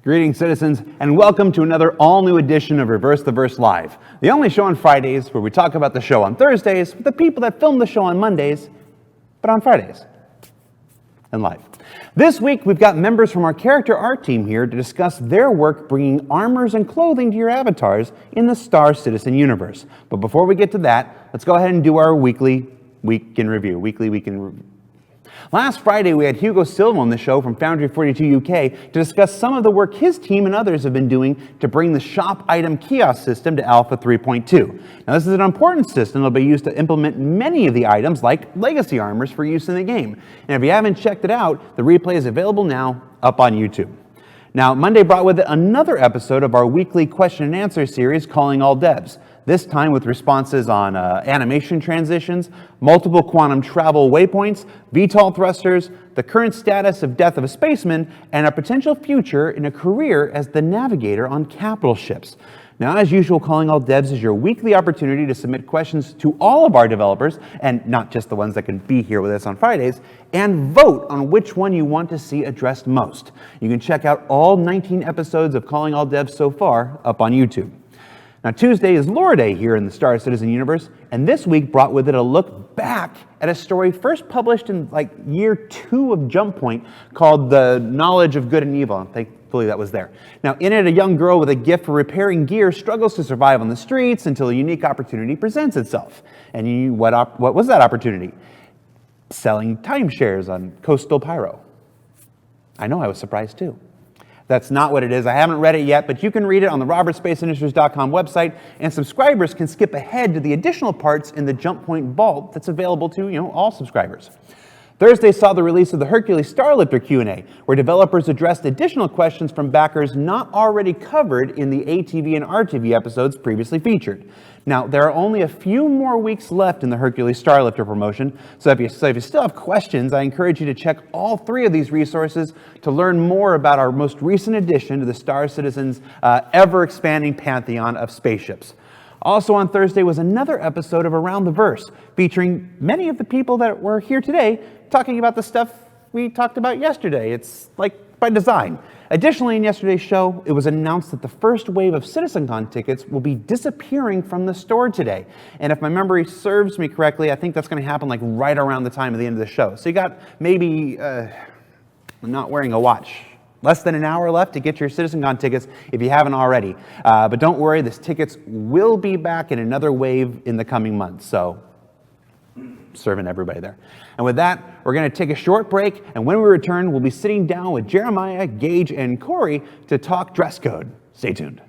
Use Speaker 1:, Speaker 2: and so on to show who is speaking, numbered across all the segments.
Speaker 1: Greetings, citizens, and welcome to another all-new edition of Reverse the Verse Live, the only show on Fridays where we talk about the show on Thursdays with the people that film the show on Mondays, but on Fridays and live. This week, we've got members from our character art team here to discuss their work bringing armors and clothing to your avatars in the Star Citizen universe. But before we get to that, let's go ahead and do our weekly week in review. Last Friday, we had Hugo Silva on the show from Foundry 42 UK to discuss some of the work his team and others have been doing to bring the shop item kiosk system to Alpha 3.2. Now, this is an important system that will be used to implement many of the items like legacy armors for use in the game. And if you haven't checked it out, the replay is available now up on YouTube. Now, Monday brought with it another episode of our weekly question and answer series, Calling All Devs. This time with responses on animation transitions, multiple quantum travel waypoints, VTOL thrusters, the current status of death of a spaceman, and a potential future in a career as the navigator on capital ships. Now, as usual, Calling All Devs is your weekly opportunity to submit questions to all of our developers, and not just the ones that can be here with us on Fridays, and vote on which one you want to see addressed most. You can check out all 19 episodes of Calling All Devs so far up on YouTube. Now, Tuesday is Lore Day here in the Star Citizen universe, and this week brought with it a look back at a story first published in year 2 of Jump Point called The Knowledge of Good and Evil. Thankfully that was there. Now, in it, a young girl with a gift for repairing gear struggles to survive on the streets until a unique opportunity presents itself. And what was that opportunity? Selling timeshares on Coastal Pyro. I know, I was surprised too. That's not what it is. I haven't read it yet, but you can read it on the robertspaceinitiatives.com website, and subscribers can skip ahead to the additional parts in the Jump Point Vault that's available to, all subscribers. Thursday saw the release of the Hercules Starlifter Q&A, where developers addressed additional questions from backers not already covered in the ATV and RTV episodes previously featured. Now, there are only a few more weeks left in the Hercules Starlifter promotion, so if you still have questions, I encourage you to check all 3 of these resources to learn more about our most recent addition to the Star Citizen's ever-expanding pantheon of spaceships. Also on Thursday was another episode of Around the Verse, featuring many of the people that were here today talking about the stuff we talked about yesterday. It's like by design. Additionally, in yesterday's show, it was announced that the first wave of CitizenCon tickets will be disappearing from the store today. And if my memory serves me correctly, I think that's going to happen right around the time of the end of the show. So you got maybe, not wearing a watch, less than an hour left to get your CitizenCon tickets if you haven't already. But don't worry, these tickets will be back in another wave in the coming months. So, serving everybody there. And with that, we're going to take a short break, and when we return, we'll be sitting down with Jeremiah, Gage, and Corey to talk dress code. Stay tuned.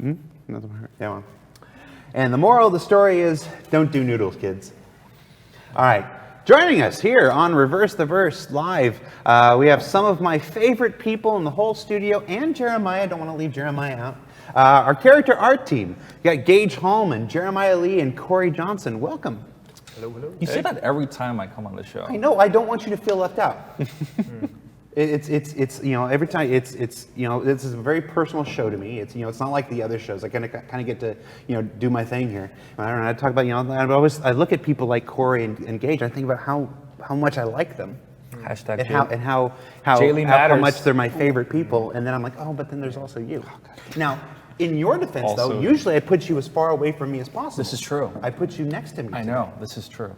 Speaker 1: Yeah, well. And the moral of the story is, don't do noodles, kids. All right. Joining us here on Reverse the Verse Live, we have some of my favorite people in the whole studio, and Jeremiah. Don't want to leave Jeremiah out. Our character art team. You got Gaige Hallman, Jeremiah Lee, and Corey Johnson. Welcome.
Speaker 2: Hello, hello. You say that every time I come on the show.
Speaker 1: I know. I don't want you to feel left out. It's you know, every time it's you know, this is a very personal show to me. It's, you know, it's not like the other shows. I kind of get to, you know, do my thing here. I don't know. I talk about, you know, I look at people like Corey and Gaige. I think about how much I like them.
Speaker 2: Hashtag
Speaker 1: and how much they're my favorite people. And then I'm like, oh, but then there's also you. Now, in your defense, though, usually I put you as far away from me as possible.
Speaker 2: This is true.
Speaker 1: I put you next to me.
Speaker 2: I know. This is true.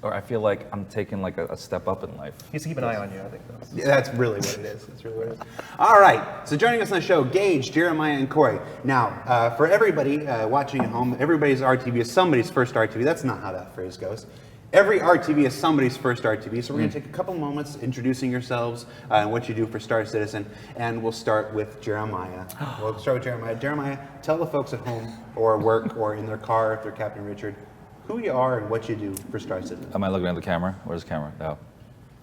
Speaker 2: Or I feel like I'm taking like a step up in life.
Speaker 3: He needs to keep an eye on you, I think.
Speaker 1: Yeah, that's really what it is. That's really what it is. All right. So joining us on the show, Gaige, Jeremiah, and Corey. Now, for everybody watching at home, everybody's RTV is somebody's first RTV. That's not how that phrase goes. Every RTV is somebody's first RTV. So we're going to take a couple moments introducing yourselves and what you do for Star Citizen. And we'll start with Jeremiah. Jeremiah, tell the folks at home or work or in their car if they're Captain Richard who you are and what you do for Star Citizen.
Speaker 2: Am I looking at the camera? Where's the camera? Oh.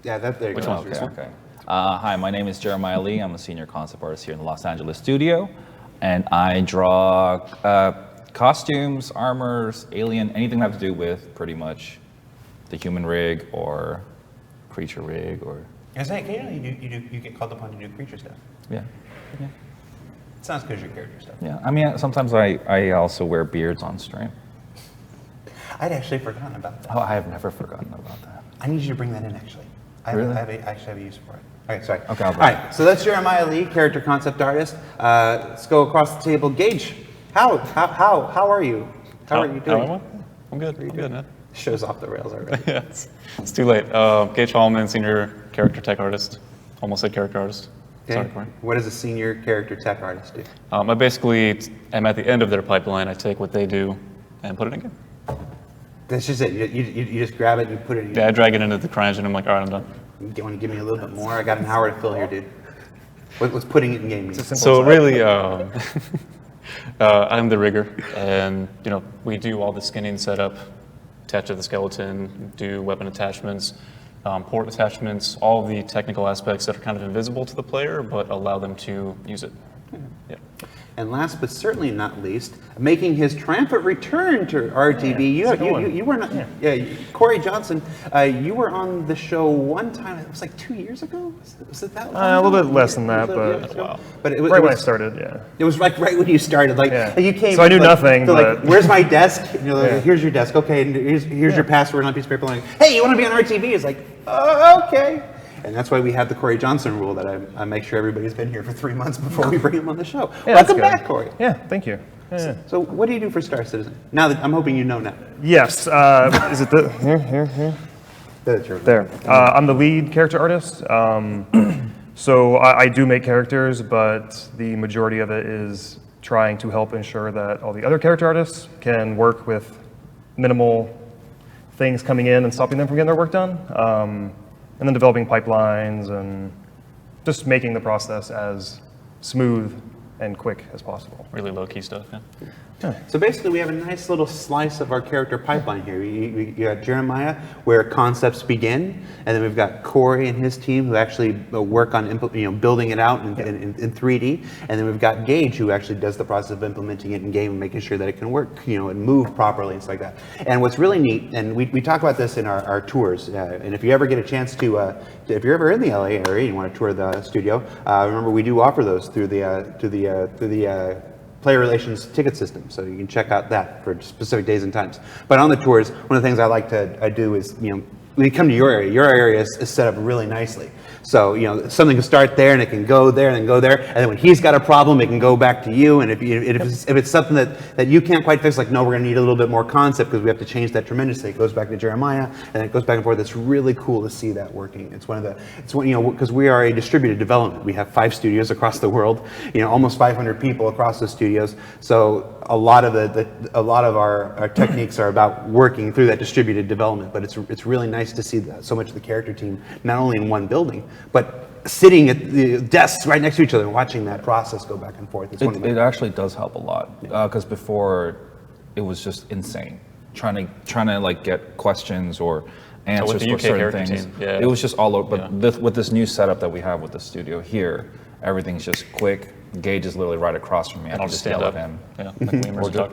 Speaker 1: Yeah, there you go.
Speaker 2: Okay. Hi, my name is Jeremiah Lee. I'm a senior concept artist here in the Los Angeles studio. And I draw costumes, armors, alien, anything that has to do with pretty much the human rig or creature rig or...
Speaker 1: Occasionally you get called upon to do creature stuff.
Speaker 2: Yeah.
Speaker 1: It sounds good as your character stuff.
Speaker 2: Yeah, I mean, sometimes I also wear beards on stream.
Speaker 1: I'd actually forgotten about that.
Speaker 2: Oh, I have never forgotten about that.
Speaker 1: I need you to bring that in, actually.
Speaker 2: Really?
Speaker 1: I actually have a use for it. All right, sorry.
Speaker 2: Okay,
Speaker 1: all right, so that's Jeremiah Lee, character concept artist. Let's go across the table. Gaige, how are you? How are you doing?
Speaker 3: I'm good. I'm good, man.
Speaker 1: Show's off the rails already.
Speaker 3: Yeah, it's too late. Gaige Hallman, senior character tech artist. Almost said character artist.
Speaker 1: Okay.
Speaker 3: Sorry, Corey.
Speaker 1: What does a senior character tech artist do?
Speaker 3: I basically am at the end of their pipeline. I take what they do and put it in game.
Speaker 1: That's just it. You just grab it and you put it in.
Speaker 3: Yeah, I drag it into the CryEngine. I'm like, all right, I'm done.
Speaker 1: You want to give me a little bit more? I got an hour to fill here, dude. What's putting it in game mean?
Speaker 3: So really, I'm the rigger, and you know, we do all the skinning setup, attach to the skeleton, do weapon attachments, port attachments, all the technical aspects that are kind of invisible to the player, but allow them to use it. Yeah.
Speaker 1: And last but certainly not least, making his triumphant return to RTV, you were not, Corey Johnson, you were on the show one time, it was like 2 years ago? Was it that long?
Speaker 4: A little bit less than that, but,
Speaker 3: Wow.
Speaker 1: But it was,
Speaker 4: right when I started, yeah.
Speaker 1: It was like right when you started, like you came.
Speaker 4: So I knew
Speaker 1: like,
Speaker 4: nothing,
Speaker 1: like,
Speaker 4: but...
Speaker 1: where's my desk? And you're like, here's your desk, okay, and here's your password on a piece of paper. Like, hey, you want to be on RTV? It's like, okay. And that's why we have the Corey Johnson rule that I make sure everybody's been here for 3 months before we bring him on the show.
Speaker 4: Yeah,
Speaker 1: Welcome back, Corey.
Speaker 4: Yeah, thank you. Yeah.
Speaker 1: So what do you do for Star Citizen? Now that I'm hoping you know now.
Speaker 4: Yes, is it here?
Speaker 1: That's true.
Speaker 4: There. I'm the lead character artist. So I do make characters, but the majority of it is trying to help ensure that all the other character artists can work with minimal things coming in and stopping them from getting their work done. And then developing pipelines and just making the process as smooth and quick as possible.
Speaker 3: Really low-key stuff, yeah.
Speaker 1: So basically, we have a nice little slice of our character pipeline here. You got Jeremiah, where concepts begin, and then we've got Corey and his team who actually work on building it out in 3D, and then we've got Gaige who actually does the process of implementing it in game and making sure that it can work, and move properly and stuff like that. And what's really neat, and we talk about this in our tours, and if you ever get a chance to, if you're ever in the LA area and you want to tour the studio, remember we do offer those through the player relations ticket system, so you can check out that for specific days and times. But on the tours, one of the things I like to do is, when you come to your area is set up really nicely. So, something can start there and it can go there and then go there, and then when he's got a problem, it can go back to you. And if it's something that you can't quite fix, like, no, we're going to need a little bit more concept because we have to change that tremendously. It goes back to Jeremiah, and it goes back and forth. It's really cool to see that working. Because we are a distributed development. We have 5 studios across the world, almost 500 people across the studios. So a lot of our techniques are about working through that distributed development. But it's really nice to see that so much of the character team not only in one building, but sitting at the desks right next to each other and watching that process go back and forth.
Speaker 2: It actually does help a lot, because before it was just insane trying to like get questions or answers for certain things. It was just all over. But with this new setup that we have with the studio here, everything's just quick. Gage is literally right across from me. I can just yell at him.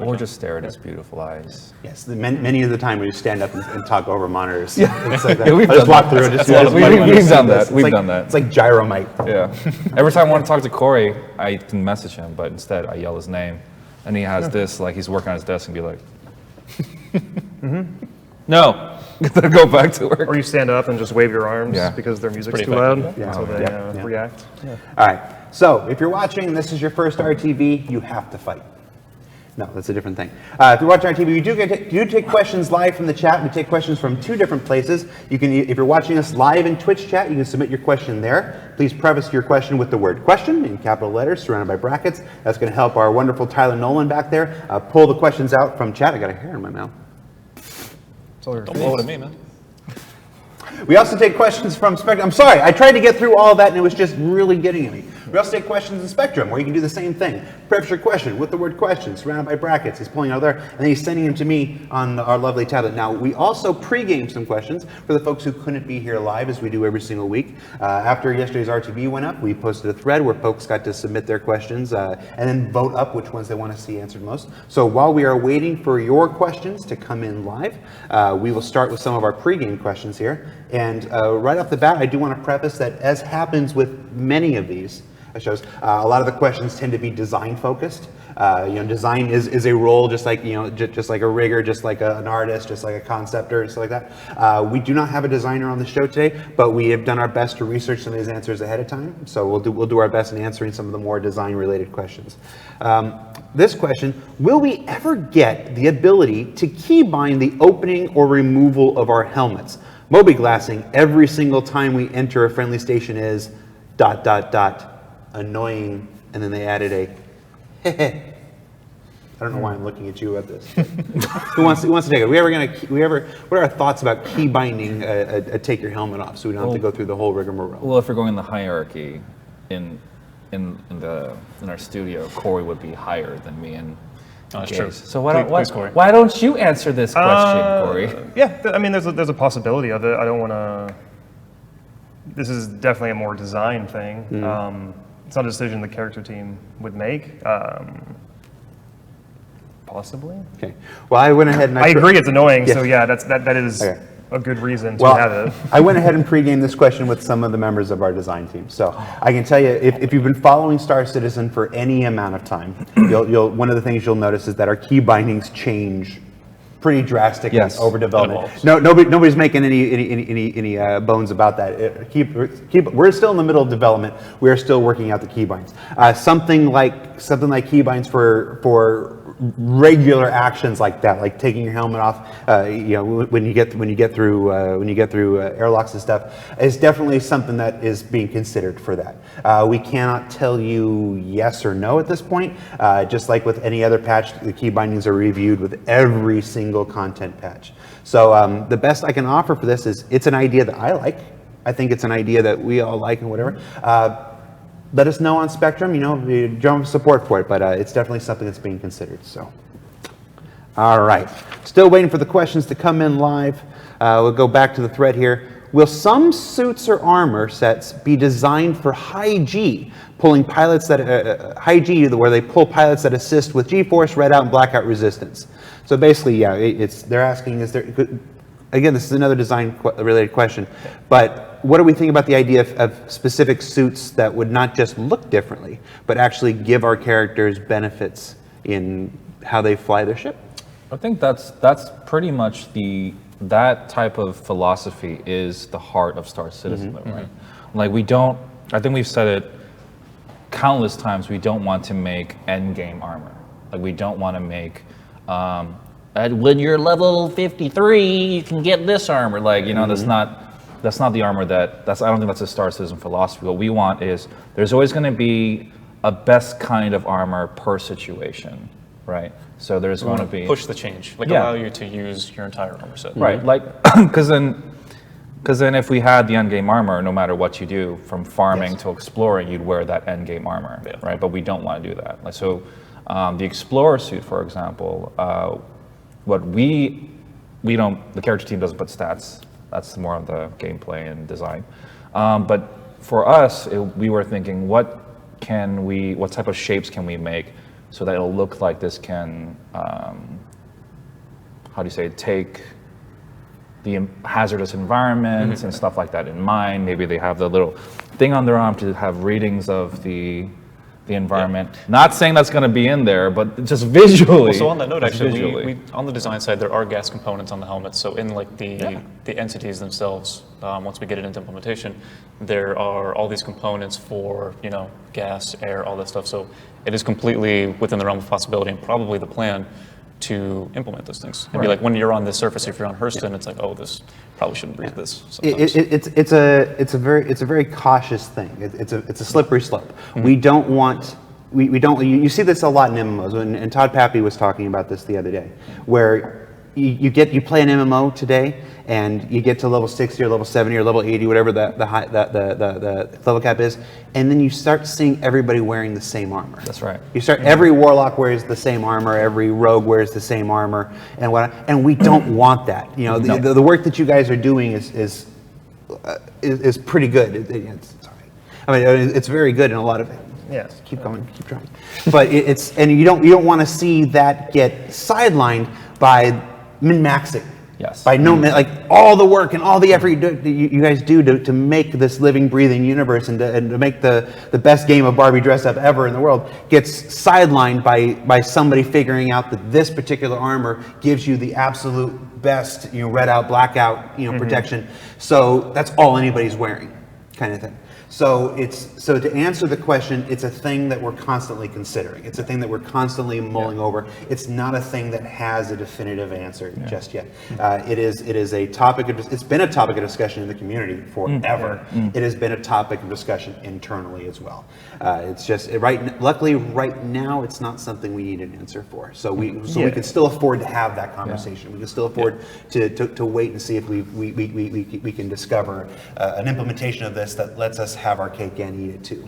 Speaker 2: Or just stare at his beautiful eyes.
Speaker 1: Yes, many of the time we just stand up and talk over monitors. It's like
Speaker 2: we've
Speaker 1: I just
Speaker 2: done
Speaker 1: walk
Speaker 2: that.
Speaker 1: through it.
Speaker 2: We've done that. We've done that.
Speaker 1: It's like gyromite.
Speaker 2: Yeah. Every time I want to talk to Corey, I can message him, but instead I yell his name. And he has this, like he's working on his desk and be like, no, go back to work.
Speaker 4: Or you stand up and just wave your arms because their music's too loud, so they react.
Speaker 1: All right, so if you're watching and this is your first RTV, you have to fight. No, that's a different thing. If you're watching our TV, we do take questions live from the chat. We take questions from 2 different places. You can, if you're watching us live in Twitch chat, you can submit your question there. Please preface your question with the word question in capital letters surrounded by brackets. That's going to help our wonderful Tyler Nolan back there pull the questions out from chat. I got a hair in my mouth.
Speaker 3: Don't blow it at me, man.
Speaker 1: We also take questions from Spectrum. I'm sorry, I tried to get through all of that and it was just really getting at me. We also take questions in Spectrum, where you can do the same thing. Preface your question with the word question, surrounded by brackets. He's pulling out there, and then he's sending them to me on our lovely tablet. Now, we also pre-game some questions for the folks who couldn't be here live, as we do every single week. After yesterday's RTV went up, we posted a thread where folks got to submit their questions and then vote up which ones they want to see answered most. So while we are waiting for your questions to come in live, we will start with some of our pre-game questions here. And right off the bat, I do want to preface that, as happens with many of these shows, a lot of the questions tend to be design focused. Design is a role, just like just like a rigger, just like an artist, just like a conceptor, and stuff like that. We do not have a designer on the show today, but we have done our best to research some of these answers ahead of time. So we'll do our best in answering some of the more design related questions. This question: will we ever get the ability to keybind the opening or removal of our helmets? Moby glassing every single time we enter a friendly station is ... annoying, and then they added a I don't know why I'm looking at you at this. Who wants to take it? What are our thoughts about key binding take your helmet off, so we don't have to go through the whole rigmarole?
Speaker 2: Well, if we're going in the hierarchy in our studio, Corey would be higher than me and
Speaker 3: that's true.
Speaker 2: So why don't you answer this question, Corey?
Speaker 4: Yeah, I mean, there's a possibility of it. I don't want to. This is definitely a more design thing. It's not a decision the character team would make. Possibly.
Speaker 1: Okay. Well, I went ahead and
Speaker 4: I agree it's annoying.
Speaker 1: Yes.
Speaker 4: So yeah, that is
Speaker 1: Okay.
Speaker 4: a good reason to have it.
Speaker 1: I went ahead and pre-gamed this question with some of the members of our design team. So I can tell you, if you've been following Star Citizen for any amount of time, one of the things you'll notice is that our key bindings change pretty drastically over development. Nobody's making any bones about that. We're still in the middle of development. We are still working out the keybinds. Something like keybinds for regular actions like that, like taking your helmet off, when you get through airlocks and stuff, is definitely something that is being considered for that. We cannot tell you yes or no at this point. Just like with any other patch, the key bindings are reviewed with every single content patch. So the best I can offer for this is, it's an idea that I like. I think it's an idea that we all like and whatever. Let us know on Spectrum, drum support for it, but it's definitely something that's being considered. So, all right, still waiting for the questions to come in live. We'll go back to the thread here. Will some suits or armor sets be designed for high G, pulling pilots that high G, where they pull pilots that assist with G-force, red out, and blackout resistance? So basically, yeah, they're asking, is there? Again, this is another design-related question, but what do we think about the idea of specific suits that would not just look differently, but actually give our characters benefits in how they fly their ship?
Speaker 2: I think that's pretty much that type of philosophy is the heart of Star Citizen, though, right? Like I think we've said it countless times, we don't want to make endgame armor. Like we don't want to make, when you're level 53, you can get this armor. Like, that's not the armor I don't think that's a Star Citizen philosophy. What we want is, there's always going to be a best kind of armor per situation. right? So there's going to be
Speaker 3: push the change, like
Speaker 2: Yeah.
Speaker 3: allow you to use your entire armor set.
Speaker 2: right, like because then if we had the endgame armor, no matter what you do, from farming to exploring, you'd wear that endgame armor, right? But we don't want to do that. Like, so the explorer suit, for example, what we don't, the character team doesn't put stats. That's more of the gameplay and design. But for us, we were thinking, what type of shapes can we make so that it'll look like this can, how do you say, take the hazardous environments and stuff like that in mind. Maybe they have the little thing on their arm to have readings of the environment. Not saying that's going to be in there, but just visually.
Speaker 3: So on that note, actually, we on the design side, there are gas components on the helmet. So in like the entities themselves, once we get it into implementation, there are all these components for, you know, gas, air, all that stuff. So it is completely within the realm of possibility and probably the plan to implement those things. And be like, when you're on this surface, if you're on Hurston, it's like, oh, this probably shouldn't breathe this. Sometimes.
Speaker 1: It's a very cautious thing. It's a slippery slope. We don't want. We don't. You see this a lot in MMOs, and Todd Pappy was talking about this the other day, where you play an MMO today, and you get to level 60 or level 70 or level 80, whatever the level cap is, and then you start seeing everybody wearing the same armor.
Speaker 2: That's right.
Speaker 1: Every warlock wears the same armor, every rogue wears the same armor, and we don't want that. You know, the work that you guys are doing is pretty good. It's all right. I mean, it's very good in a lot of it.
Speaker 4: Yes.
Speaker 1: Keep going, keep trying. But and you don't want to see that get sidelined by min-maxing.
Speaker 2: Yes.
Speaker 1: By like all the work and all the effort you guys do to make this living, breathing universe and to make the best game of Barbie dress up ever in the world gets sidelined by somebody figuring out that this particular armor gives you the absolute best, red out, blackout, protection. So that's all anybody's wearing, kind of thing. So to answer the question, it's a thing that we're constantly considering. It's a thing that we're constantly mulling over. It's not a thing that has a definitive answer just yet. It is a topic it's been a topic of discussion in the community forever. It has been a topic of discussion internally as well. It's just luckily right now it's not something we need an answer for. So we can still afford to have that conversation. We can still afford to wait and see if we can discover an implementation of this that lets us have our cake and eat it too.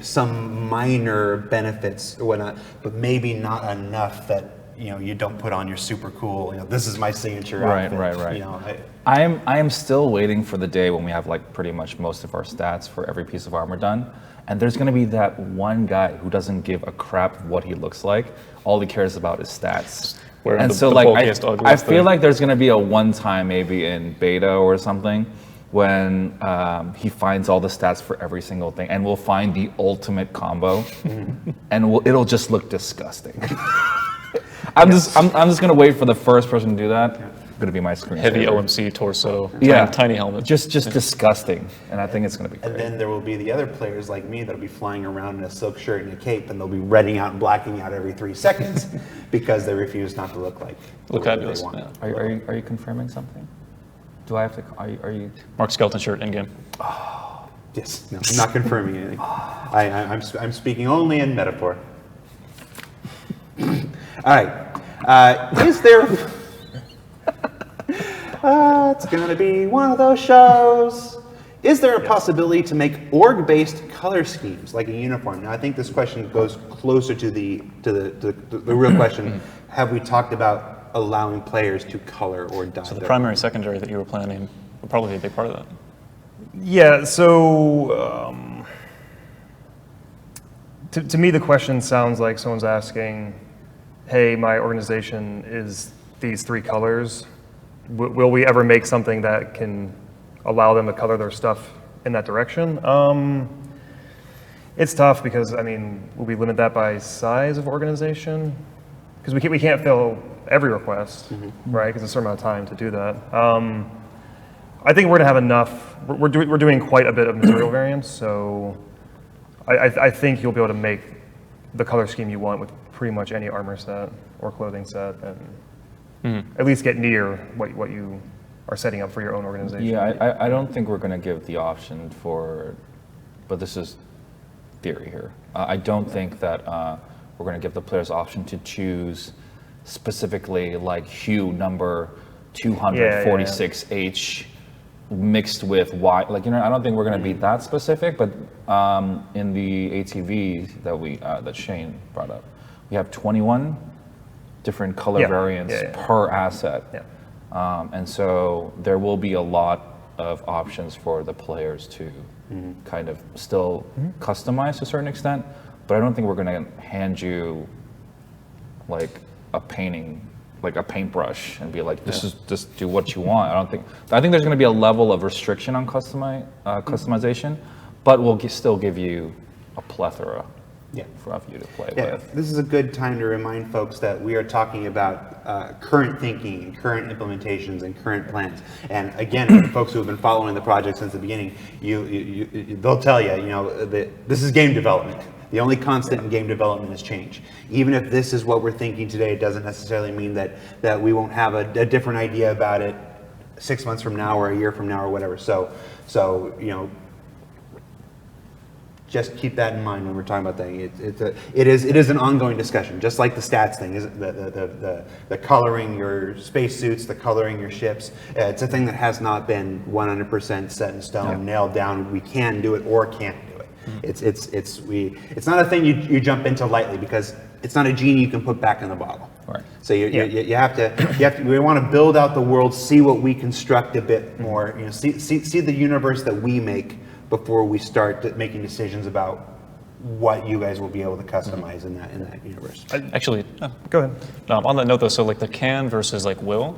Speaker 1: Some minor benefits or whatnot, but maybe not enough that you don't put on your super cool. This is my signature outfit.
Speaker 2: Right. I am still waiting for the day when we have like pretty much most of our stats for every piece of armor done, and there's going to be that one guy who doesn't give a crap what he looks like. All he cares about is stats. And so like I feel like there's going to be a one time maybe in beta or something when he finds all the stats for every single thing, and we'll find the ultimate combo, and it'll just look disgusting. I'm just gonna wait for the first person to do that. Gonna be my screen.
Speaker 3: Heavy OMC torso, tiny helmet.
Speaker 2: Just disgusting, and I think it's gonna be great.
Speaker 1: And then there will be the other players like me that'll be flying around in a silk shirt and a cape, and they'll be redding out and blacking out every 3 seconds because they refuse not to look like
Speaker 3: fabulous.
Speaker 1: They want.
Speaker 2: Yeah. Are you confirming something? Do I have to? Are you?
Speaker 3: Mark Skeleton shirt in game.
Speaker 1: Yes. No, I'm not confirming anything. I'm speaking only in metaphor. All right. Is there? It's going to be one of those shows. Is there a possibility to make org-based color schemes like a uniform? Now, I think this question goes closer to the real question. Have we talked about allowing players to color or dye?
Speaker 3: So the primary, secondary that you were planning would probably be a big part of that.
Speaker 4: Yeah. So to me, the question sounds like someone's asking, "Hey, my organization is these 3 colors. Will we ever make something that can allow them to color their stuff in that direction?" It's tough because will we limit that by size of organization? Because we can't fill every request, right? Because there's a certain amount of time to do that. I think we're gonna have enough. We're doing quite a bit of material variance, so I think you'll be able to make the color scheme you want with pretty much any armor set or clothing set, and at least get near what you are setting up for your own organization.
Speaker 2: Yeah, I don't think we're going to give the option for, but this is theory here. I don't think that we're going to give the players option to choose specifically like hue number 246H mixed with Y. Like, I don't think we're going to be that specific, but in the ATV that Shane brought up, we have 21 different color variants per asset. And so there will be a lot of options for the players to kind of still customize to a certain extent, but I don't think we're going to hand you like a painting, like a paintbrush, and be like, just do what you want. I think there's going to be a level of restriction on customization, but we'll still give you a plethora for you to play with.
Speaker 1: This is a good time to remind folks that we are talking about current thinking, and current implementations, and current plans. And again, for folks who have been following the project since the beginning, they'll tell you, that this is game development. The only constant in game development is change. Even if this is what we're thinking today, it doesn't necessarily mean that we won't have a different idea about it 6 months from now or a year from now or whatever. So just keep that in mind when we're talking about that. It is an ongoing discussion, just like the stats thing. The coloring your spacesuits, the coloring your ships. It's a thing that has not been 100% set in stone, nailed down. We can do it or can't do it. It's not a thing you jump into lightly, because it's not a genie you can put back in the bottle.
Speaker 2: Right.
Speaker 1: So you have to. We want to build out the world, see what we construct a bit more. See the universe that we make before we start making decisions about what you guys will be able to customize in that universe.
Speaker 3: Actually,
Speaker 4: Go ahead.
Speaker 3: on that note though, so like the can versus like will,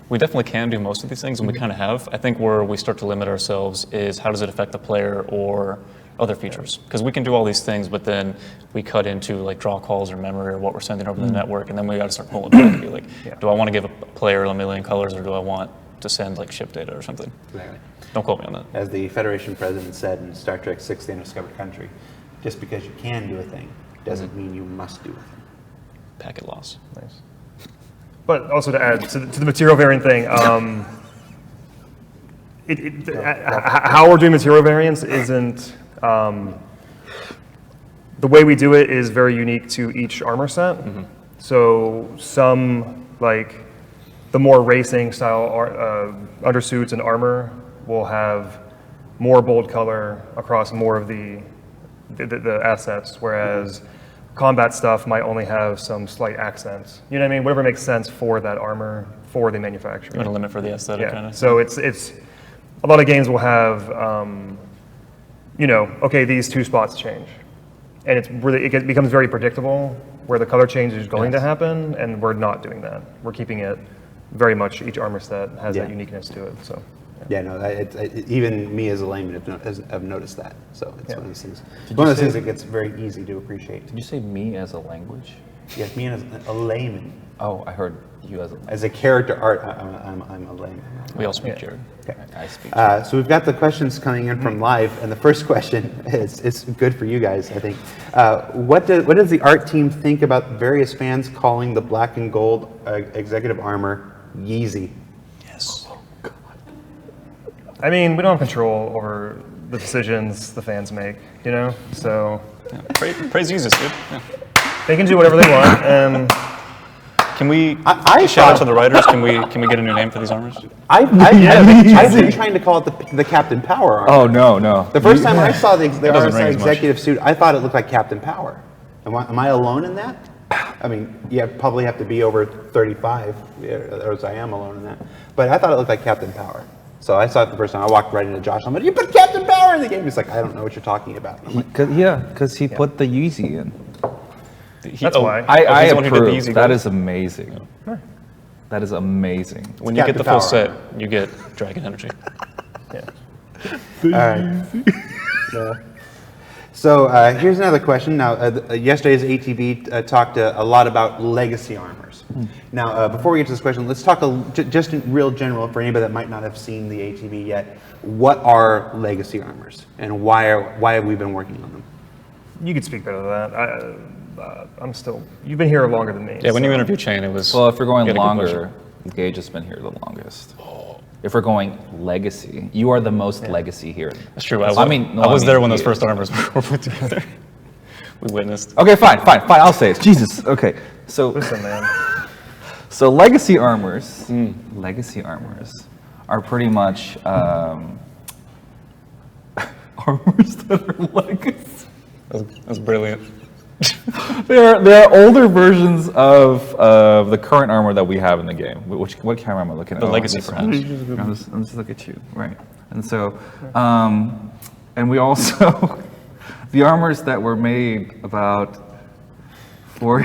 Speaker 3: we definitely can do most of these things, and we kind of have. I think where we start to limit ourselves is how does it affect the player or other features? Because we can do all these things, but then we cut into like draw calls or memory or what we're sending over the network, and then we got to start pulling back and be like, do I want to give a player a million colors, or do I want to send like ship data or something?
Speaker 1: Exactly.
Speaker 3: Don't quote me on that.
Speaker 1: As the Federation president said in Star Trek VI: The Undiscovered Country, just because you can do a thing doesn't mean you must do a thing.
Speaker 3: Packet loss.
Speaker 4: Nice. But also to add to the material variant thing, how we're doing material variants isn't, the way we do it is very unique to each armor set. So some, like the more racing style undersuits and armor will have more bold color across more of the assets, whereas combat stuff might only have some slight accents. You know what I mean? Whatever makes sense for that armor, for the manufacturer.
Speaker 3: You want to limit for the aesthetic kind of?
Speaker 4: So it's a lot of games will have, okay, these two spots change. And it becomes very predictable where the color change is going to happen, and we're not doing that. We're keeping it very much, each armor set has that uniqueness to it. So.
Speaker 1: Even me as a layman have noticed that. So it's one of those things. One of those things that gets very easy to appreciate.
Speaker 2: Did you say me as a language?
Speaker 1: Yes, me as a layman.
Speaker 2: Oh, I heard you
Speaker 1: as a character art. I'm a layman.
Speaker 3: We all speak Jared.
Speaker 1: Okay.
Speaker 2: I speak.
Speaker 1: So we've got the questions coming in from live, and the first question is it's good for you guys, I think. What does the art team think about various fans calling the black and gold executive armor Yeezy?
Speaker 3: Yes.
Speaker 4: I mean, we don't have control over the decisions the fans make, so
Speaker 3: Praise Jesus, dude. Yeah.
Speaker 4: they can do whatever they want.
Speaker 3: Can we
Speaker 1: I
Speaker 3: shout out to the writers? Can we get a new name for these armors?
Speaker 1: I've been trying to call it the Captain Power armor.
Speaker 2: Oh no!
Speaker 1: The first time I saw the
Speaker 3: ring
Speaker 1: RSI
Speaker 3: as much.
Speaker 1: executive suit, I thought it looked like Captain Power. Am I alone in that? I mean, you probably have to be over 35, or as I am alone in that. But I thought it looked like Captain Power. So I saw it the first time. I walked right into Josh. I'm like, you put Captain Power in the game. He's like, I don't know what you're talking about. I'm like,
Speaker 2: Because he put the Yeezy in.
Speaker 4: That's why.
Speaker 2: I
Speaker 3: he's the one who did the
Speaker 2: approve.
Speaker 3: easy
Speaker 2: That
Speaker 3: goal.
Speaker 2: is amazing. That is amazing.
Speaker 3: When you get the
Speaker 1: Captain
Speaker 3: full
Speaker 1: Power.
Speaker 3: set, you get Dragon Energy.
Speaker 1: all right. Yeah. So here's another question. Now, yesterday's ATV talked a lot about legacy armors. Now, before we get to this question, let's talk just in real general for anybody that might not have seen the ATV yet. What are legacy armors, and why have we been working on them?
Speaker 4: You could speak better to that. You've been here longer than me.
Speaker 3: Yeah, when
Speaker 4: so-
Speaker 3: you interview Shane, it was.
Speaker 2: Well, if we're going
Speaker 3: you had a good
Speaker 2: longer, Gage has been here the longest. If we're going legacy, you are the most legacy here.
Speaker 3: That's true.
Speaker 2: I
Speaker 3: I was
Speaker 2: mean
Speaker 3: there when
Speaker 2: he
Speaker 3: those first
Speaker 2: is.
Speaker 3: armors were put together. we witnessed.
Speaker 2: Okay, fine. I'll say it. Jesus. Okay. So
Speaker 4: Listen, man.
Speaker 2: So legacy armors are pretty much armors that are legacy.
Speaker 3: That's brilliant.
Speaker 2: They're older versions of the current armor that we have in the game. What camera am I looking at?
Speaker 3: The legacy,
Speaker 2: this
Speaker 3: perhaps.
Speaker 2: one. Let's look at you, right? And so, and we also the armors that were made about 3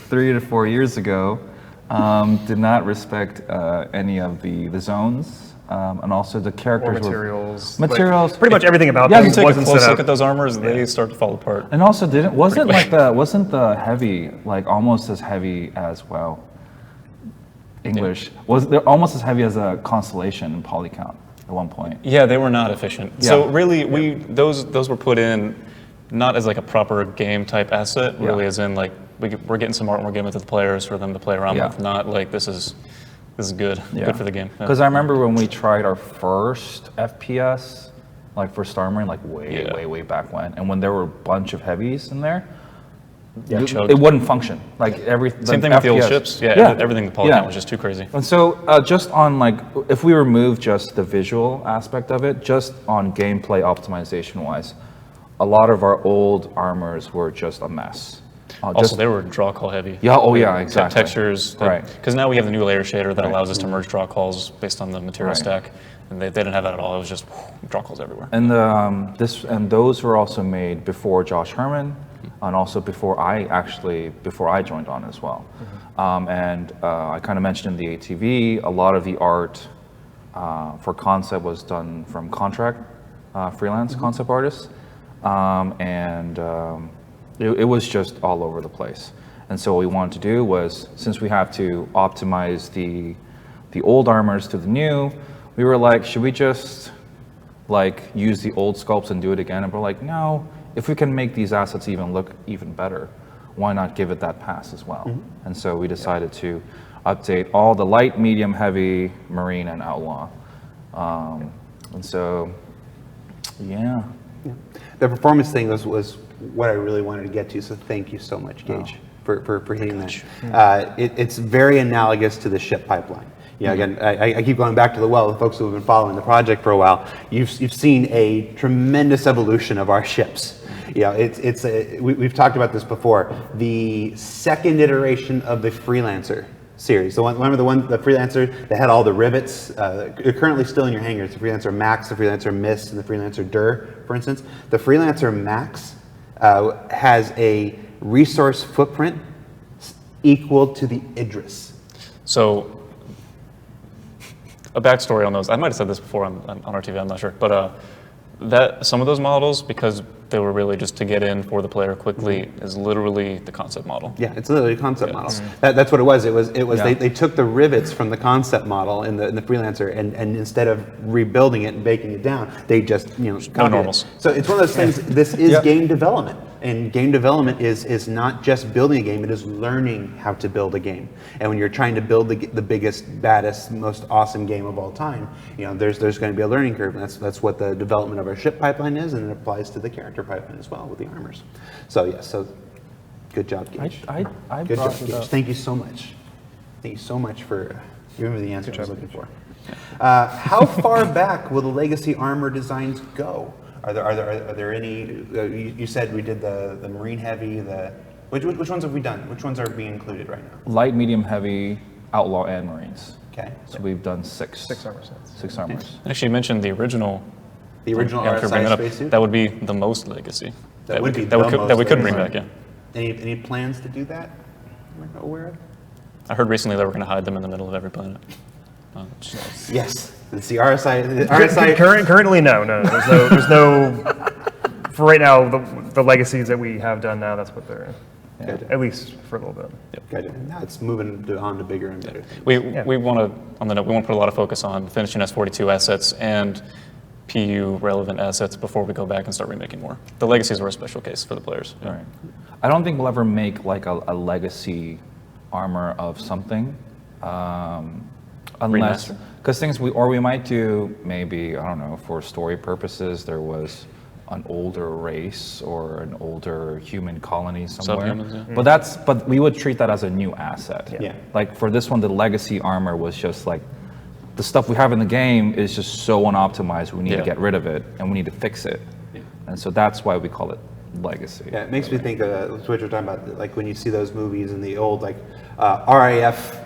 Speaker 2: to 4 years ago did not respect any of the zones. And also the characters
Speaker 4: Or materials.
Speaker 2: materials.
Speaker 4: Like, pretty much everything about
Speaker 2: Yeah,
Speaker 4: them
Speaker 3: You take a
Speaker 4: wasn't
Speaker 3: close
Speaker 4: set
Speaker 3: look
Speaker 4: up.
Speaker 3: at those armors, they start to fall apart.
Speaker 2: And also wasn't the heavy, like almost as heavy as, well, English, was they're almost as heavy as a Constellation in poly count at one point.
Speaker 3: Yeah, they were not efficient.
Speaker 2: Yeah.
Speaker 3: So really, those were put in not as like a proper game type asset, really as in like we're getting some art and we're giving it to the players for them to play around with, not like this is good for the game.
Speaker 2: Because I remember when we tried our first FPS, like for Star Marine, like way back when, and when there were a bunch of heavies in there, it wouldn't function. Like
Speaker 3: Same thing with the old ships. Everything the poly count was just too crazy.
Speaker 2: And so just on like, if we remove just the visual aspect of it, just on gameplay optimization wise, a lot of our old armors were just a mess.
Speaker 3: Also, they were draw call heavy.
Speaker 2: Yeah. Oh, yeah. Exactly.
Speaker 3: Textures.
Speaker 2: Right.
Speaker 3: Because now we have the new layer shader that allows us to merge draw calls based on the material stack, and they didn't have that at all. It was just draw calls everywhere.
Speaker 2: And those were also made before Josh Herman, and also before I joined on as well. And I kind of mentioned in the ATV, a lot of the art for concept was done from contract freelance concept artists, it was just all over the place. And so what we wanted to do was, since we have to optimize the old armors to the new, we were like, should we just like use the old sculpts and do it again? And we're like, no, if we can make these assets even look even better, why not give it that pass as well? And so we decided to update all the light, medium, heavy, marine, and outlaw. And so, yeah.
Speaker 1: The performance thing was what I really wanted to get to, so thank you so much, Gaige, for hitting that. It's very analogous to the ship pipeline. Yeah, again, I keep going back to the well. The folks who have been following the project for a while, you've seen a tremendous evolution of our ships. You know, we've talked about this before. The second iteration of the Freelancer series, the Freelancer that had all the rivets, they're currently still in your hangars. The Freelancer Max, the Freelancer Mist, and the Freelancer Dur, for instance. The Freelancer Max has a resource footprint equal to the Idris.
Speaker 3: So, a backstory on those. I might have said this before on our TV, I'm not sure. But that some of those models, because they were really just to get in for the player quickly, is literally the concept model.
Speaker 1: Yeah, it's literally a concept model. That's what it was. It was they took the rivets from the concept model in the Freelancer, and instead of rebuilding it and baking it down, they just
Speaker 3: Kind of normals.
Speaker 1: So it's one of those things. This is game development, and game development is not just building a game. It is learning how to build a game. And when you're trying to build the biggest, baddest, most awesome game of all time, there's going to be a learning curve, and that's what the development of our ship pipeline is, and it applies to the character pipeline as well with the armors. So good job, Gaige. Good job, Gaige. Thank you so much. Thank you so much for giving me the answer I was looking for. How far back will the legacy armor designs go? Are there any? You said we did the marine heavy. Which ones have we done? Which ones are being included right now?
Speaker 2: Light, medium, heavy, outlaw, and marines.
Speaker 1: Okay.
Speaker 2: So we've done six
Speaker 4: armor sets.
Speaker 2: 6 armors.
Speaker 3: Actually, you mentioned the original.
Speaker 1: The original
Speaker 3: if you're
Speaker 1: RSI
Speaker 3: bringing that up,
Speaker 1: spacesuit?
Speaker 3: that would be the most legacy.
Speaker 1: That would be
Speaker 3: that we could bring back. Yeah.
Speaker 1: Any plans to do that? Am I aware of?
Speaker 3: I heard recently that we're going to hide them in the middle of every planet.
Speaker 1: Yes. It's the RSI.
Speaker 4: Currently, no. There's no. For right now, the legacies that we have done now, that's what they're. At least for a little bit.
Speaker 1: Gotcha. Now it's moving on to bigger and better things.
Speaker 3: We want to put a lot of focus on finishing S42 assets and PU relevant assets before we go back and start remaking more. The legacies were a special case for the players. Yeah.
Speaker 2: Right. I don't think we'll ever make like a legacy armor of something, unless because we might do maybe, I don't know, for story purposes. There was an older race or an older human colony somewhere.
Speaker 3: Subhumans, yeah.
Speaker 2: But we would treat that as a new asset.
Speaker 1: Yeah.
Speaker 2: Like for this one, the legacy armor was just like the stuff we have in the game is just so unoptimized. We need to get rid of it and we need to fix it. Yeah. And so that's why we call it legacy.
Speaker 1: Yeah, it makes me think of what you're talking about, like when you see those movies in the old, like RAF,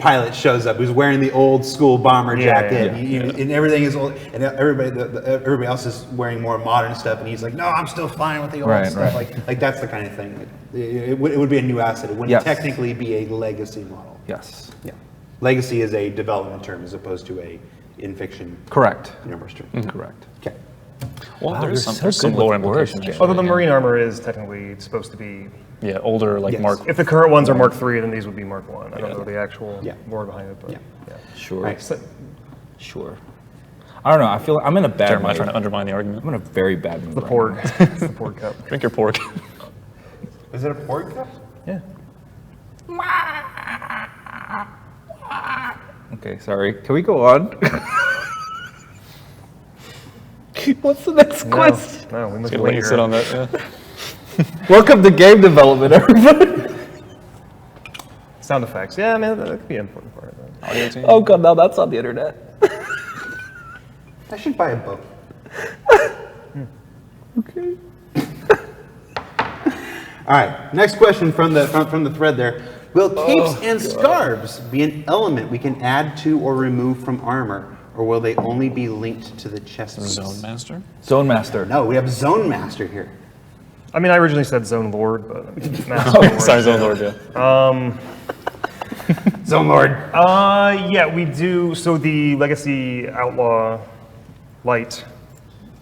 Speaker 1: pilot shows up who's wearing the old school bomber jacket, and everything is old, and everybody else is wearing more modern stuff, and he's like, no, I'm still fine with the old stuff. Like that's the kind of thing. It would be a new asset. It wouldn't technically be a legacy model.
Speaker 2: Yes.
Speaker 1: Yeah. Legacy is a development term as opposed to a in fiction.
Speaker 2: Correct.
Speaker 1: Universe term.
Speaker 2: Correct.
Speaker 1: Okay.
Speaker 3: Well,
Speaker 2: Wow,
Speaker 3: there's
Speaker 2: you're
Speaker 3: some
Speaker 2: so good
Speaker 3: lower
Speaker 2: with words,
Speaker 3: implications.
Speaker 2: Jay.
Speaker 4: Although the marine armor is technically supposed to be,
Speaker 3: Older, like
Speaker 1: Yes.
Speaker 3: Mark.
Speaker 4: if the current ones are Mark III, then these would be Mark I. I don't know the actual
Speaker 1: Yeah.
Speaker 4: lore behind it, but
Speaker 1: Yeah.
Speaker 2: Sure.
Speaker 1: Right.
Speaker 4: So-
Speaker 2: Sure. I don't know. I feel I'm in a bad
Speaker 3: Jeremiah
Speaker 2: mood.
Speaker 3: trying to undermine the argument.
Speaker 2: I'm in a very bad mood.
Speaker 4: the
Speaker 2: right
Speaker 4: porg.
Speaker 2: now.
Speaker 4: It's the porg cup.
Speaker 3: Drink your pork.
Speaker 1: Is it a pork cup?
Speaker 4: Yeah.
Speaker 2: Okay, sorry. Can we go on? What's the next question?
Speaker 4: No, we must
Speaker 3: Let
Speaker 4: wait
Speaker 3: you
Speaker 4: here.
Speaker 3: sit on that. Yeah.
Speaker 2: Welcome to game development, everybody.
Speaker 4: Sound effects. Yeah, man, that could be an important part of that.
Speaker 3: Audio team.
Speaker 2: Oh god, now that's on the internet.
Speaker 1: I should buy a boat.
Speaker 2: Okay.
Speaker 1: All right, next question from the thread there. Will capes and scarves be an element we can add to or remove from armor, or will they only be linked to the chest piece?
Speaker 3: Zone Master.
Speaker 2: Zone Master.
Speaker 1: No, we have Zone Master here.
Speaker 4: I mean, I originally said Zone Lord, but Master Lord.
Speaker 3: Sorry, Zone Lord. Yeah.
Speaker 1: Zone Lord.
Speaker 4: Yeah, we do. So the Legacy Outlaw Light,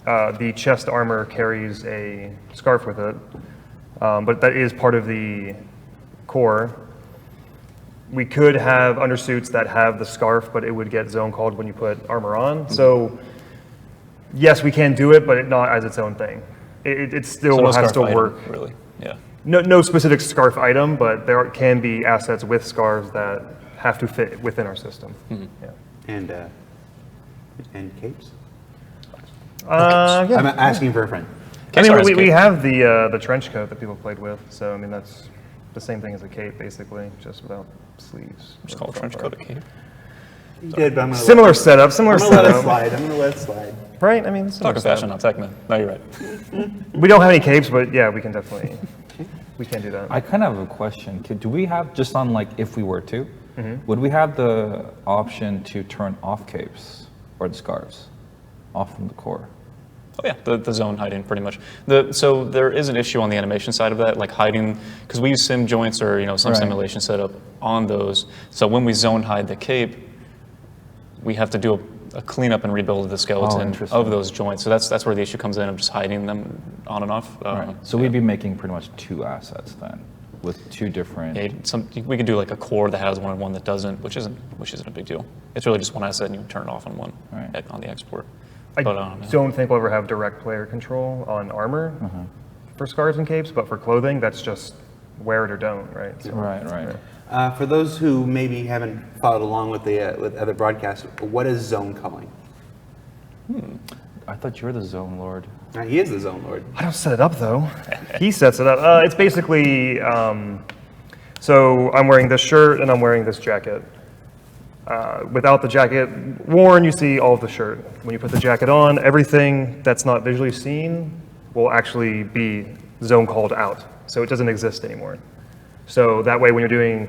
Speaker 4: the chest armor carries a scarf with it, but that is part of the core. We could have undersuits that have the scarf, but it would get zone called when you put armor on. So yes, we can do it, but not as its own thing. It still
Speaker 3: So no
Speaker 4: has
Speaker 3: scarf
Speaker 4: to
Speaker 3: item,
Speaker 4: work.
Speaker 3: really. Yeah.
Speaker 4: No specific scarf item, but there can be assets with scarves that have to fit within our system. Yeah.
Speaker 1: And capes?
Speaker 4: Yeah.
Speaker 1: I'm asking for a friend.
Speaker 4: I mean,
Speaker 3: Sorry,
Speaker 4: we
Speaker 3: cape.
Speaker 4: have the trench coat that people played with, so I mean that's the same thing as a cape, basically, just without sleeves.
Speaker 3: Just call a trench coat a cape.
Speaker 1: You did, but I'm gonna
Speaker 4: Similar setup, similar
Speaker 1: I'm gonna let it
Speaker 4: setup,
Speaker 1: slide. I'm gonna let it slide.
Speaker 4: right? I mean, it's
Speaker 3: Talk of fashion, not tech, man. No, you're right.
Speaker 4: We don't have any capes, but yeah, we can definitely we can do that.
Speaker 2: I kind of have a question. Do we have, just on like if we were to, would we have the option to turn off capes or the scarves off from the core?
Speaker 3: Oh yeah, the zone hiding pretty much. So there is an issue on the animation side of that, like hiding, because we use sim joints or some
Speaker 2: Right.
Speaker 3: simulation setup on those. So when we zone hide the cape, we have to do a cleanup and rebuild of the skeleton
Speaker 2: interesting.
Speaker 3: of those joints. So that's where the issue comes in of just hiding them on and off.
Speaker 2: Right. So we'd be making pretty much two assets then, with two different.
Speaker 3: Yeah, we could do like a core that has one and one that doesn't, which isn't a big deal. It's really just one asset and you turn it off on one
Speaker 2: Right.
Speaker 3: on the export.
Speaker 4: I
Speaker 3: But,
Speaker 4: don't think we'll ever have direct player control on armor for scarves and capes, but for clothing, that's just wear it or don't, right? So,
Speaker 2: Right.
Speaker 1: For those who maybe haven't followed along with the with other broadcasts, what is zone culling?
Speaker 2: I thought you were the zone lord.
Speaker 1: He is the Zone Lord.
Speaker 4: I don't set it up though. He sets it up. It's basically so I'm wearing this shirt and I'm wearing this jacket. Without the jacket worn, you see all of the shirt. When you put the jacket on, everything that's not visually seen will actually be zone called out. So it doesn't exist anymore. So that way when you're doing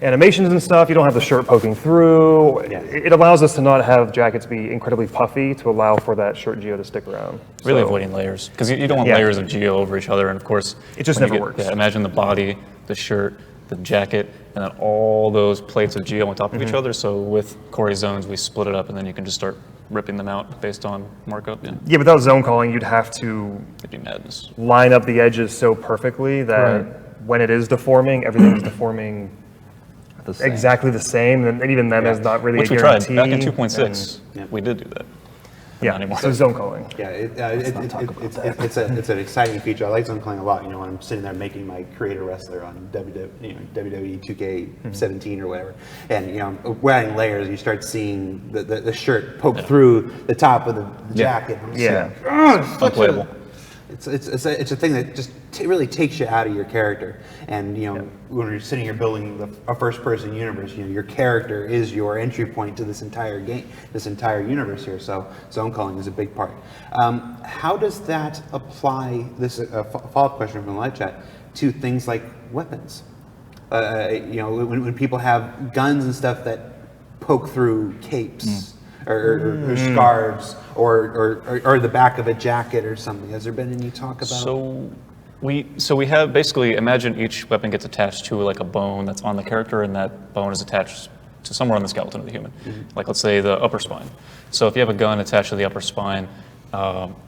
Speaker 4: animations and stuff, you don't have the shirt poking through.
Speaker 1: Yeah.
Speaker 4: It allows us to not have jackets be incredibly puffy to allow for that shirt geo to stick around.
Speaker 3: Really
Speaker 4: So-
Speaker 3: avoiding layers, because you don't want
Speaker 4: Yeah.
Speaker 3: layers of geo over each other, and of course,
Speaker 4: It just
Speaker 3: when you
Speaker 4: never works.
Speaker 3: Yeah, imagine the body, the shirt, the jacket, and then all those plates of geo on top of each other. So with Corey zones, we split it up, and then you can just start ripping them out based on markup. Yeah,
Speaker 4: Yeah, without zone calling, you'd have to
Speaker 3: it'd be madness.
Speaker 4: line up the edges so perfectly that
Speaker 2: Right.
Speaker 4: when it is deforming, everything is deforming
Speaker 2: The same.
Speaker 4: exactly the same. And even then, there's not really
Speaker 3: Which
Speaker 4: a
Speaker 3: we tried
Speaker 4: guarantee.
Speaker 3: back in 2.6.
Speaker 1: Yeah.
Speaker 3: We did do that.
Speaker 4: Yeah,
Speaker 3: Not anymore.
Speaker 4: so zone calling.
Speaker 1: Yeah, it's an exciting feature. I like zone culling a lot. When I'm sitting there making my creator wrestler on WWE 2K17 or whatever, and we're adding layers. You start seeing the shirt poke through the top of the jacket. I'm just
Speaker 4: Yeah.
Speaker 1: like, "Oh, it's such a-"
Speaker 3: Unplayable.
Speaker 1: It's a thing that just really takes you out of your character. And when you're sitting here building a first-person universe, your character is your entry point to this entire game, this entire universe here. So zone calling is a big part. How does that apply? This follow-up question from the live chat to things like weapons. When people have guns and stuff that poke through capes. Or scarves, or the back of a jacket or something. Has there been any talk about?
Speaker 3: So we have basically, imagine each weapon gets attached to like a bone that's on the character, and that bone is attached to somewhere on the skeleton of the human. Like let's say the upper spine. So if you have a gun attached to the upper spine,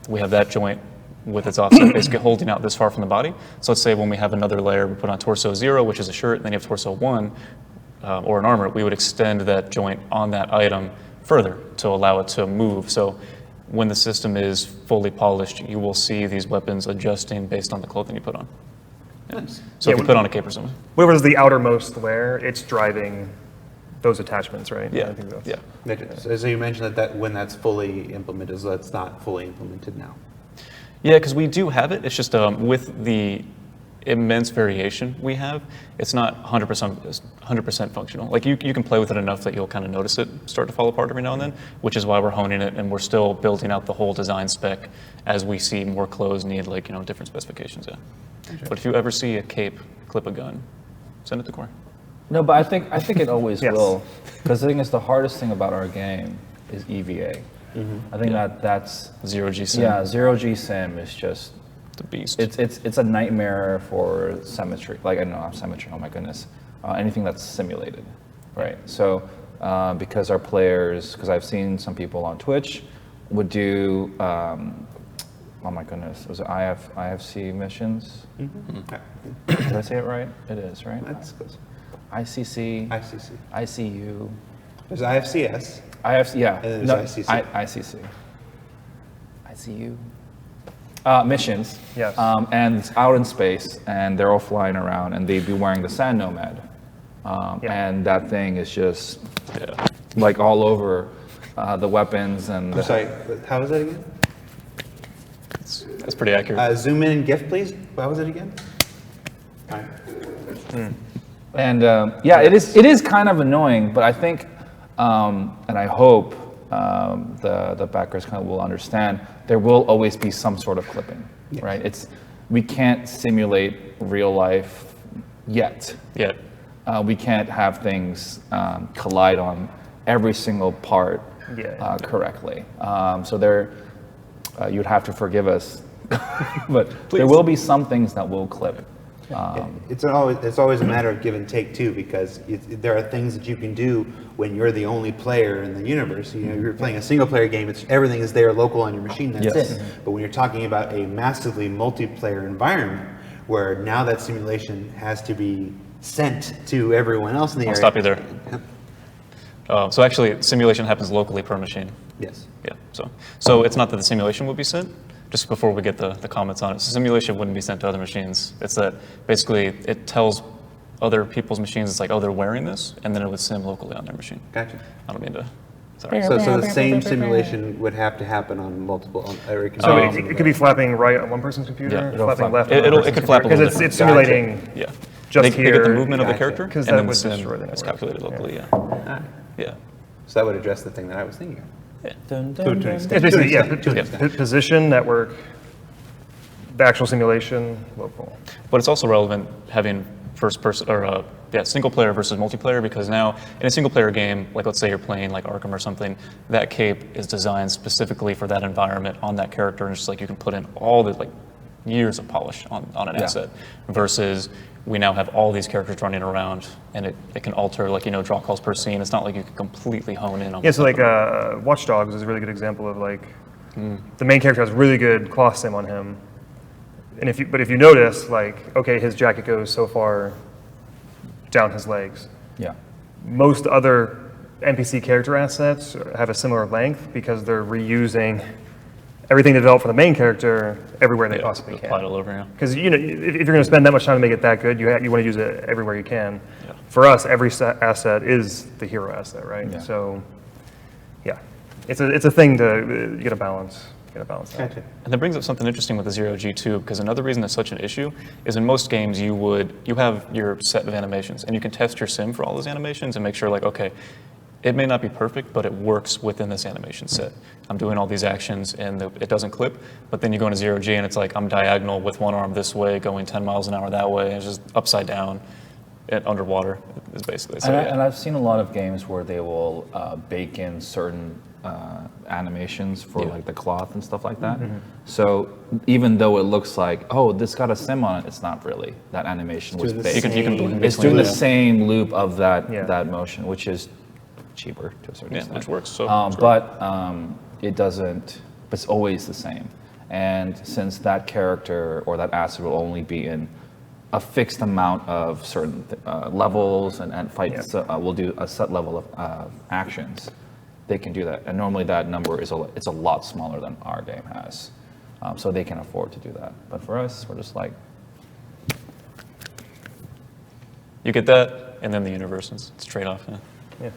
Speaker 3: we have that joint with its offset basically holding out this far from the body. So let's say when we have another layer, we put on torso 0, which is a shirt, and then you have torso 1, or an armor, we would extend that joint on that item further to allow it to move. So when the system is fully polished, you will see these weapons adjusting based on the clothing you put on.
Speaker 1: Nice.
Speaker 3: So if you put on a cape or something.
Speaker 4: Whatever is the outermost layer, it's driving those attachments, right?
Speaker 3: Yeah.
Speaker 4: I think that's,
Speaker 3: Yeah.
Speaker 1: So you mentioned that when that's fully implemented, so that's not fully implemented now.
Speaker 3: Yeah, because we do have it. It's just with the immense variation we have, it's not 100% functional. Like you can play with it enough that you'll kind of notice it start to fall apart every now and then, which is why we're honing it, and we're still building out the whole design spec as we see more clothes need different specifications. Yeah. Okay. But if you ever see a cape clip a gun, send it to Corey.
Speaker 2: No, but I think it always
Speaker 4: Yes.
Speaker 2: will, because the thing is, the hardest thing about our game is EVA. I think that's
Speaker 3: Zero-G sim.
Speaker 2: Yeah, zero-G sim is just
Speaker 3: The beast.
Speaker 2: it's a nightmare for symmetry. Like I don't know, symmetry. Oh my goodness, anything that's simulated, right? So because our players, because I've seen some people on Twitch would do. Oh my goodness, was it IFC missions? Did I say it right? It is, right?
Speaker 1: That's close.
Speaker 2: ICC.
Speaker 1: ICC.
Speaker 2: ICU.
Speaker 1: There's IFCS.
Speaker 2: IFC, yeah.
Speaker 1: And then there's ICC.
Speaker 2: ICC. ICU. Missions.
Speaker 4: Yes.
Speaker 2: And it's out in space, and they're all flying around, and they'd be wearing the Sand Nomad. And that thing is just like all over the weapons and.
Speaker 1: I'm sorry, how was that again?
Speaker 3: That's pretty accurate.
Speaker 1: Zoom in and GIF, please. What was it again? All right.
Speaker 2: And it is kind of annoying, but I think, and I hope the backers kind of will understand, there will always be some sort of clipping, right? We can't simulate real life yet.
Speaker 3: Yeah.
Speaker 2: We can't have things collide on every single part correctly. So you'd have to forgive us, but there will be some things that will clip.
Speaker 1: It's always a matter of give and take too, because there are things that you can do when you're the only player in the universe. You're playing a single player game, everything is there local on your machine, that's it. But when you're talking about a massively multiplayer environment where now that simulation has to be sent to everyone else in the area.
Speaker 3: I'll stop you there. So actually, simulation happens locally per machine.
Speaker 1: Yes.
Speaker 3: Yeah. So it's not that the simulation would be sent. Just before we get the comments on it, so simulation wouldn't be sent to other machines. It's that basically it tells other people's machines, it's like, oh, they're wearing this, and then it would sim locally on their machine.
Speaker 1: Gotcha.
Speaker 3: I don't mean to. Sorry.
Speaker 1: So the same simulation would have to happen on multiple.
Speaker 4: So it could be flapping right on one person's computer, flapping left.
Speaker 3: It could flap a little
Speaker 4: because it's simulating.
Speaker 3: Gotcha. Yeah.
Speaker 4: Just
Speaker 3: they
Speaker 4: here.
Speaker 3: get the movement of the character,
Speaker 4: Because
Speaker 3: and
Speaker 4: that
Speaker 3: then
Speaker 4: would
Speaker 3: the sim
Speaker 4: destroy the
Speaker 3: is
Speaker 4: network.
Speaker 3: calculated locally. Yeah.
Speaker 1: So that would address the thing that I was thinking of.
Speaker 3: Yeah.
Speaker 4: It's basically position, network, the actual simulation, local.
Speaker 3: But it's also relevant having first person or single player versus multiplayer, because now in a single player game, like let's say you're playing like Arkham or something, that cape is designed specifically for that environment on that character, and it's just like you can put in all the years of polish on an asset, versus we now have all these characters running around, and it can alter draw calls per scene. It's not like you can completely hone in on.
Speaker 4: Yeah, so Watch Dogs is a really good example of the main character has really good cloth sim on him, and if you notice, okay, his jacket goes so far down his legs.
Speaker 2: Yeah.
Speaker 4: Most other NPC character assets have a similar length because they're reusing everything developed for the main character everywhere they possibly can.
Speaker 3: Apply it all over, yeah.
Speaker 4: Because if you're going to spend that much time to make it that good, you want to use it everywhere you can.
Speaker 3: Yeah.
Speaker 4: For us, every asset is the hero asset, right?
Speaker 2: Yeah.
Speaker 4: So, yeah, it's a thing to get a balance. gotta balance that.
Speaker 1: Gotcha.
Speaker 3: And that brings up something interesting with the zero G too, because another reason it's such an issue is in most games you have your set of animations, and you can test your sim for all those animations and make sure like, okay, it may not be perfect, but it works within this animation set. I'm doing all these actions and it doesn't clip, but then you go into zero G and it's like I'm diagonal with one arm this way, going 10 miles an hour that way, and it's just upside down and underwater is basically. So,
Speaker 2: And I've seen a lot of games where they will bake in certain animations for like the cloth and stuff like that. So even though it looks like, oh, this got a sim on it, it's not really. That animation was baked.
Speaker 3: You can blend
Speaker 2: It's
Speaker 3: between
Speaker 2: doing the
Speaker 3: them.
Speaker 2: same loop of that
Speaker 4: Yeah.
Speaker 2: that motion, which is cheaper to a certain extent.
Speaker 3: which works. So
Speaker 2: It doesn't. It's always the same. And since that character or that asset will only be in a fixed amount of certain levels and fights, will do a set level of actions, they can do that. And normally that number is it's a lot smaller than our game has, so they can afford to do that. But for us, we're just like,
Speaker 3: you get that, and then the universe. It's a trade-off. Yeah.
Speaker 4: Yeah.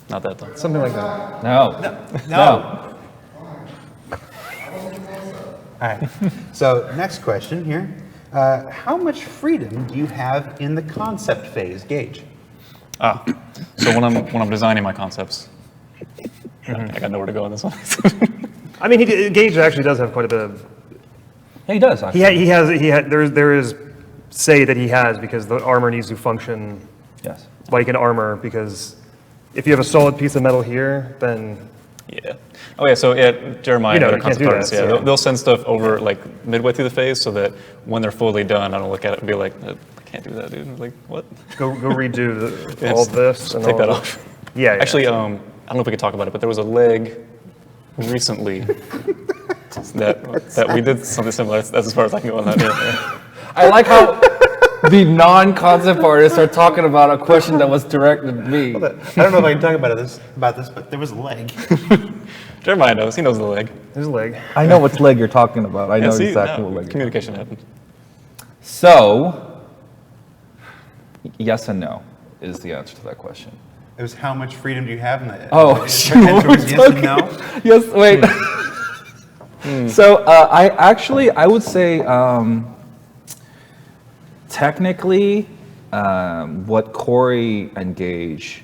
Speaker 3: Not that though.
Speaker 4: Something like that.
Speaker 2: no.
Speaker 1: All right. So next question here. How much freedom do you have in the concept phase, Gaige?
Speaker 3: So when I'm designing my concepts, I got nowhere to go on this one.
Speaker 4: I mean, Gaige actually does have quite a bit of.
Speaker 2: Yeah, he does. Actually.
Speaker 4: There is say that he has because the armor needs to function
Speaker 2: Yes.
Speaker 4: like an armor because if you have a solid piece of metal here, then
Speaker 3: Yeah. Oh yeah. So yeah, Jeremiah,
Speaker 4: You know,
Speaker 3: other
Speaker 4: you can't
Speaker 3: concept
Speaker 4: do that,
Speaker 3: artists, yeah,
Speaker 4: so-
Speaker 3: they'll send stuff over like midway through the phase so that when they're fully done, I don't look at it and be like, I can't do that, dude. Like what?
Speaker 4: go redo
Speaker 3: Yeah,
Speaker 4: all
Speaker 3: just
Speaker 4: this and
Speaker 3: take
Speaker 4: all
Speaker 3: that
Speaker 4: that.
Speaker 3: off.
Speaker 4: Yeah, yeah.
Speaker 3: Actually, I don't know if we could talk about it, but there was a leg recently that we did something similar. That's as far as I can go on that. Yeah.
Speaker 2: I like how the non-concept artists are talking about a question that was directed at me.
Speaker 1: I don't know if I can talk about this, but there was a leg.
Speaker 3: Jeremiah knows. He knows the leg.
Speaker 4: There's a leg.
Speaker 2: I know which leg you're talking about. I
Speaker 3: Yeah,
Speaker 2: know
Speaker 3: see,
Speaker 2: exactly
Speaker 3: now
Speaker 2: what leg.
Speaker 3: communication happened.
Speaker 2: So, yes and no is the answer to that question.
Speaker 1: It was how much freedom do you have in that?
Speaker 2: Oh,
Speaker 1: Answer was yes and no.
Speaker 2: Yes, wait. So, I would say, technically, what Corey and Gage,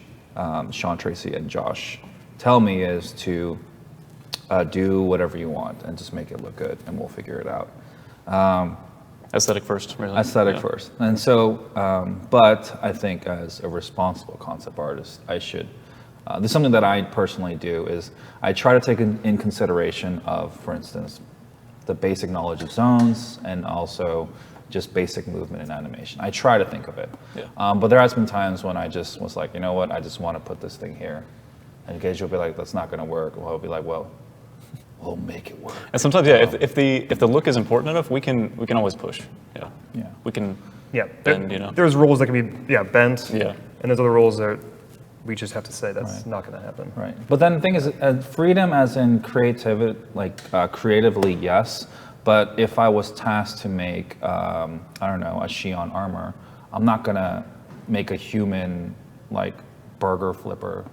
Speaker 2: Sean Tracy and Josh tell me is to do whatever you want and just make it look good, and we'll figure it out.
Speaker 3: Aesthetic first, really.
Speaker 2: Aesthetic
Speaker 3: Yeah.
Speaker 2: first. And so, but I think as a responsible concept artist, I should, there's something that I personally do is I try to take in consideration of, for instance, the basic knowledge of zones and also just basic movement and animation. I try to think of it.
Speaker 3: Yeah.
Speaker 2: But there has been times when I just was like, you know what, I just want to put this thing here. And Gage will be like, that's not going to work. Well, I'll be like, well, we'll make it work.
Speaker 3: And sometimes, yeah, if the look is important enough, we can always push. Yeah.
Speaker 2: Yeah.
Speaker 3: We can.
Speaker 4: Yeah.
Speaker 3: Bend, you know.
Speaker 4: There's rules that can be bent.
Speaker 3: Yeah.
Speaker 4: And there's other rules that we just have to say that's
Speaker 2: Right.
Speaker 4: not going to happen.
Speaker 2: Right. But then the thing is, freedom as in creativity, like creatively, yes. But if I was tasked to make, I don't know, a Shion armor, I'm not going to make a human, like, burger flipper.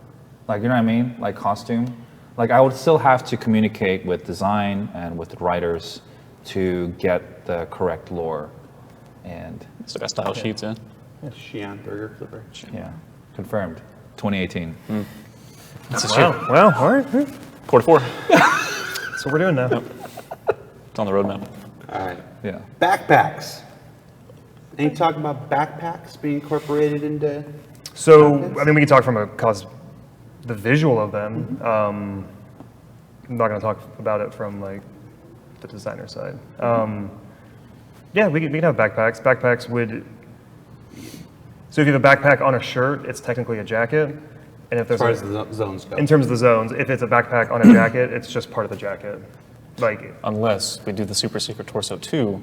Speaker 2: Like, you know what I mean? Like, costume. Like, I would still have to communicate with design and with the writers to get the correct lore. And,
Speaker 3: Still got style sheets, yeah.
Speaker 1: Shion burger flipper.
Speaker 2: yeah, confirmed. 2018.
Speaker 3: That's a
Speaker 4: Wow.
Speaker 3: shit.
Speaker 4: Well, all right.
Speaker 3: Quarter 4.
Speaker 4: That's what we're doing now.
Speaker 3: It's on the roadmap.
Speaker 1: All right.
Speaker 2: Yeah.
Speaker 1: Backpacks. Any talk about backpacks being incorporated into?
Speaker 4: So, I mean, we can talk from the visual of them. I'm not going to talk about it from like the designer side. Yeah, we can have backpacks. Backpacks would. So if you have a backpack on a shirt, it's technically a jacket. And if
Speaker 1: As
Speaker 4: there's
Speaker 1: far as the zones go.
Speaker 4: in terms of the zones, if it's a backpack on a jacket, it's just part of the jacket. Like,
Speaker 3: Unless we do the super secret torso 2,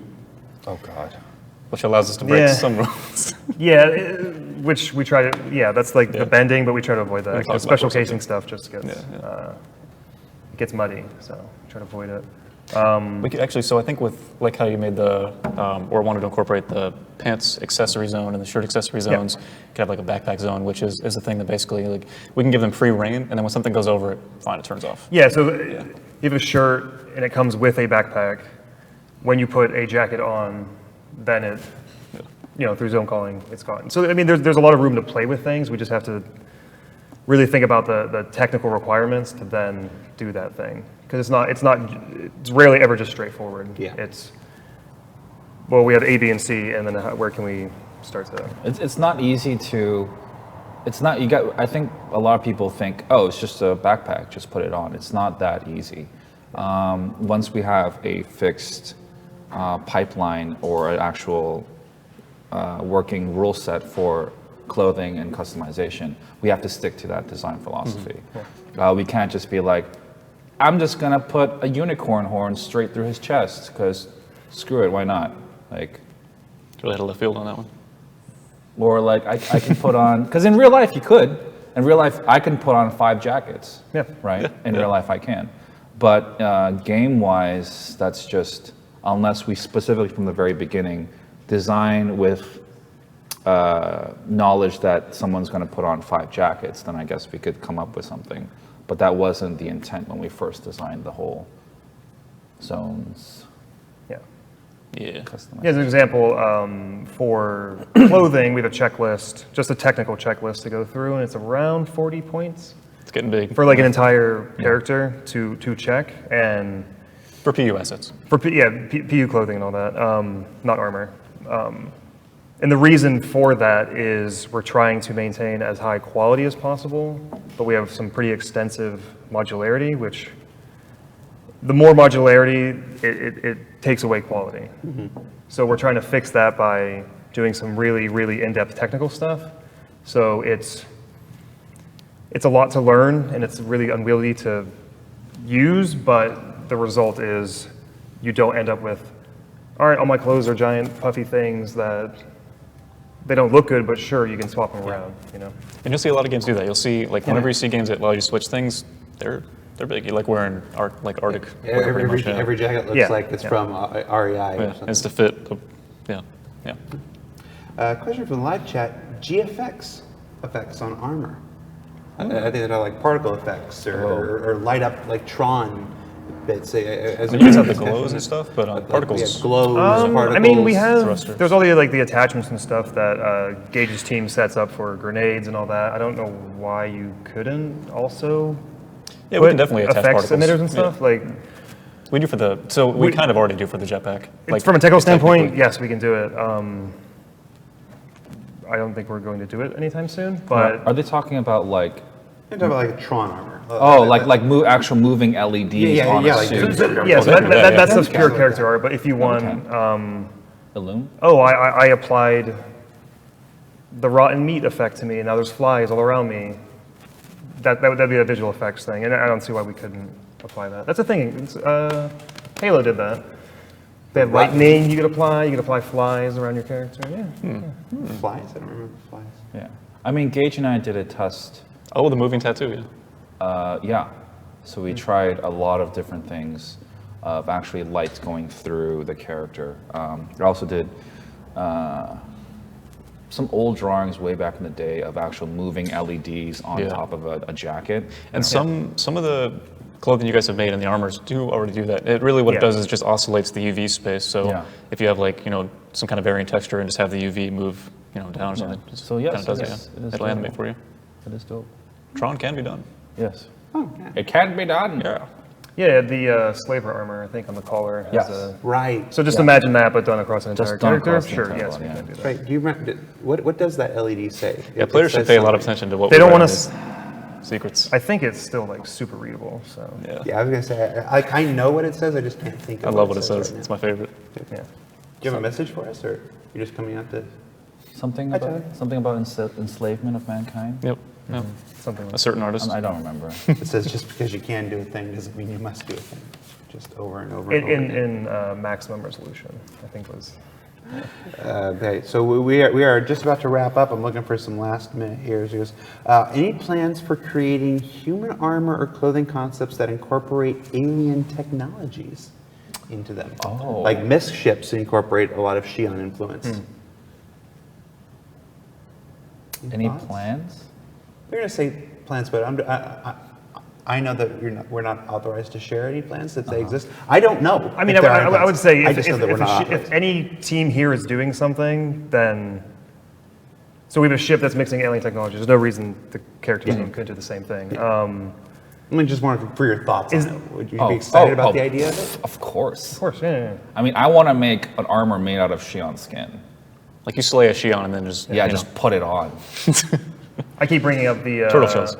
Speaker 2: Oh, God.
Speaker 3: which allows us to break
Speaker 4: Yeah.
Speaker 3: some rules.
Speaker 4: yeah, which we try to. Yeah, that's like
Speaker 3: Yeah.
Speaker 4: the bending, but we try to avoid that.
Speaker 3: We'll talk
Speaker 4: 'Cause
Speaker 3: about
Speaker 4: special
Speaker 3: torso
Speaker 4: casing
Speaker 3: too.
Speaker 4: stuff just gets
Speaker 3: Yeah,
Speaker 4: gets muddy, so try to avoid it.
Speaker 3: We could actually, so I think with like how you made the, or wanted to incorporate the pants accessory zone and the shirt accessory zones, you could have like a backpack zone, which is a thing that basically like we can give them free reign, and then when something goes over it, fine, it turns off.
Speaker 4: Yeah, so you have a shirt and it comes with a backpack. When you put a jacket on, then it, through zone calling, it's gone. So I mean, there's a lot of room to play with things. We just have to really think about the technical requirements to then do that thing, because it's rarely ever just straightforward.
Speaker 1: Yeah.
Speaker 4: It's, well, we have A, B, and C, and then where can we start to?
Speaker 2: It's not easy to. It's not. I think a lot of people think, oh, it's just a backpack. Just put it on. It's not that easy. Once we have a fixed pipeline or an actual working rule set for clothing and customization, we have to stick to that design philosophy. We can't just be like, I'm just gonna put a unicorn horn straight through his chest because screw it, why not? Like,
Speaker 3: Really had a left field on that one.
Speaker 2: or like I can put on, because in real life you could. In real life, I can put on 5 jackets.
Speaker 4: Yeah.
Speaker 2: Right. In real life, I can. But game-wise, that's just, unless we specifically from the very beginning design with knowledge that someone's going to put on 5 jackets, then I guess we could come up with something. But that wasn't the intent when we first designed the whole zones
Speaker 4: Yeah.
Speaker 3: Yeah.
Speaker 2: customization.
Speaker 4: Yeah, as an example, for clothing, we have a checklist, just a technical checklist to go through, and it's around 40 points
Speaker 3: It's getting big.
Speaker 4: for like an entire character to check, and
Speaker 3: For PU assets.
Speaker 4: for PU clothing and all that, not armor. And the reason for that is we're trying to maintain as high quality as possible, but we have some pretty extensive modularity, which the more modularity, it takes away quality. So we're trying to fix that by doing some really, really in-depth technical stuff. So it's a lot to learn, and it's really unwieldy to use, but the result is you don't end up with, all right, all my clothes are giant puffy things that they don't look good, but sure, you can swap them around,
Speaker 3: And you'll see a lot of games do that. You'll see, like, whenever you see games that allow you to switch things, they're big. You like wearing Arctic. wear pretty much, yeah.
Speaker 1: Every jacket looks
Speaker 4: Yeah,
Speaker 1: like it's
Speaker 4: yeah.
Speaker 1: from REI or
Speaker 3: Yeah,
Speaker 1: something.
Speaker 3: it's to fit. Yeah.
Speaker 1: Question from the live chat: GFX effects on armor. I think they're like particle effects or light up like Tron bits. As
Speaker 3: You guys have the glows and stuff, but particles.
Speaker 1: Yeah, glows, particles.
Speaker 4: I mean, we have,
Speaker 3: thrusters.
Speaker 4: there's all the like the attachments and stuff that Gaige's team sets up for grenades and all that. I don't know why you couldn't also
Speaker 3: Yeah, we
Speaker 4: put
Speaker 3: can definitely attach
Speaker 4: effects
Speaker 3: particles.
Speaker 4: emitters and stuff.
Speaker 3: Yeah.
Speaker 4: Like,
Speaker 3: We do we kind of already do for the jetpack. Like,
Speaker 4: from a technical standpoint,
Speaker 3: technically.
Speaker 4: yes, we can do it. I don't think we're going to do it anytime soon, but
Speaker 2: Are they talking about like,
Speaker 1: I'm talking about like a Tron armor.
Speaker 2: actual moving LEDs on
Speaker 1: yeah,
Speaker 2: a
Speaker 1: like-
Speaker 2: suit?
Speaker 4: yeah, so
Speaker 3: they do that, yeah.
Speaker 4: that's just pure character art. But if you want,
Speaker 2: Illume?
Speaker 4: I applied the rotten meat effect to me, and now there's flies all around me. That'd be a visual effects thing, and I don't see why we couldn't apply that. That's a thing. Halo did that. They have lightning you could apply flies around your character. Yeah.
Speaker 1: Flies? I don't remember flies.
Speaker 2: Yeah. I mean, Gage and I did a test.
Speaker 3: Oh, the moving tattoo, yeah.
Speaker 2: Yeah. So we tried a lot of different things of actually lights going through the character. I also did some old drawings way back in the day of actual moving LEDs on
Speaker 3: Yeah.
Speaker 2: top of a jacket.
Speaker 3: And some of the clothing you guys have made and the armors do already do that. It really what it
Speaker 4: Yeah.
Speaker 3: does is just oscillates the UV space. So
Speaker 2: Yeah.
Speaker 3: if you have some kind of varying texture and just have the UV move down or something, just
Speaker 2: So yes,
Speaker 3: kind of does
Speaker 2: it
Speaker 3: it.
Speaker 2: is-
Speaker 3: Yeah.
Speaker 2: it is
Speaker 3: It'll animate
Speaker 2: doable.
Speaker 3: for you.
Speaker 2: It is dope.
Speaker 3: Tron can be done.
Speaker 2: Yes.
Speaker 1: Oh, yeah.
Speaker 2: It can be done.
Speaker 3: Yeah.
Speaker 4: Yeah, the slaver armor, I think, on the collar has
Speaker 2: Yes.
Speaker 4: a.
Speaker 1: Right.
Speaker 4: So just imagine that, but done across an entire
Speaker 2: Just done
Speaker 4: character.
Speaker 2: across the
Speaker 4: Sure,
Speaker 2: entire
Speaker 4: yes,
Speaker 2: one,
Speaker 4: we
Speaker 2: yeah.
Speaker 4: can do that.
Speaker 1: Right. Do you remember what does that LED say?
Speaker 3: Yeah,
Speaker 1: It
Speaker 3: players should
Speaker 1: says
Speaker 3: pay a lot of
Speaker 1: something.
Speaker 3: attention to what
Speaker 4: They
Speaker 3: we
Speaker 4: don't
Speaker 3: write
Speaker 4: want
Speaker 3: in
Speaker 4: us.
Speaker 3: these secrets.
Speaker 4: I think it's still like super readable. So
Speaker 3: Yeah.
Speaker 1: Yeah, I was gonna say I know what it says. I just can't think of.
Speaker 3: I love what it says.
Speaker 1: right
Speaker 3: It's
Speaker 1: now.
Speaker 3: my favorite.
Speaker 4: yeah.
Speaker 1: Do you have a message for us, or you're just coming out to?
Speaker 2: Something
Speaker 1: Hi,
Speaker 2: about
Speaker 1: Tyler.
Speaker 2: enslavement of mankind.
Speaker 3: Yep. Yeah.
Speaker 4: Something
Speaker 3: A
Speaker 4: like
Speaker 3: certain artist.
Speaker 2: I don't remember.
Speaker 1: It says just because you can do a thing doesn't mean you must do a thing. Just over and over. And over
Speaker 4: in
Speaker 1: again.
Speaker 4: maximum resolution, I think was.
Speaker 1: Okay, so we are just about to wrap up. I'm looking for some last minute here. So he goes, any plans for creating human armor or clothing concepts that incorporate alien technologies into them?
Speaker 2: Oh.
Speaker 1: Like MISC ships incorporate a lot of Shion influence.
Speaker 2: Any
Speaker 1: thoughts?
Speaker 2: plans?
Speaker 1: They're gonna say plans, but I know that we're not authorized to share any plans that they exist. I don't know.
Speaker 4: I mean,
Speaker 1: if there are
Speaker 4: I
Speaker 1: plans.
Speaker 4: would say
Speaker 1: I just know that we're not
Speaker 4: if
Speaker 1: authorized.
Speaker 4: any team here is doing something, then so we have a ship that's mixing alien technology. There's no reason the character team couldn't do the same thing.
Speaker 1: I mean, just wanted for your thoughts on
Speaker 4: Is-
Speaker 1: it. Would you be excited about the idea of it?
Speaker 2: Of course.
Speaker 4: Of course, yeah.
Speaker 2: I mean, I want to make an armor made out of Shion skin.
Speaker 3: Like you slay a Shion and then just
Speaker 2: Yeah,
Speaker 3: you
Speaker 2: just
Speaker 3: know.
Speaker 2: put it on.
Speaker 4: I keep bringing up the
Speaker 3: Turtle shells.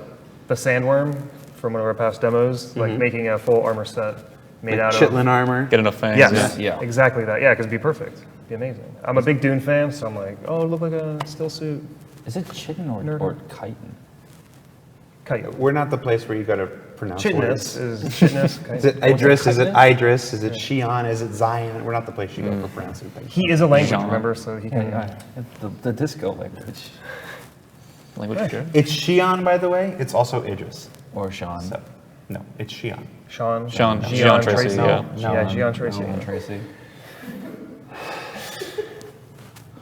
Speaker 4: the sandworm from one of our past demos, like making a full armor set made out
Speaker 1: Chitlin
Speaker 4: of.
Speaker 1: armor.
Speaker 3: Get enough fangs.
Speaker 4: Yes,
Speaker 2: Yeah.
Speaker 4: exactly that. Yeah, because it'd be perfect. It'd be amazing. I'm a big Dune fan, so I'm like, oh, it look like a still suit.
Speaker 2: Is it chitin or chitin?
Speaker 4: Kite.
Speaker 1: We're not the place where you got to pronounce
Speaker 4: Chitness
Speaker 1: words.
Speaker 4: is chitness.
Speaker 1: Is it Idris? Is it Idris? Is it Shion? Is it Zion? We're not the place you go for pronouncing things.
Speaker 4: He is a language,
Speaker 3: Genre.
Speaker 4: remember, so he can.
Speaker 2: The disco language.
Speaker 3: Language good.
Speaker 1: It's Shion, by the way. It's also Idris.
Speaker 2: Or Sean.
Speaker 1: So, no, it's Shion.
Speaker 4: Sean.
Speaker 3: Gian Tracy, yeah.
Speaker 4: Yeah, Gian Tracy.
Speaker 2: No, Tracy.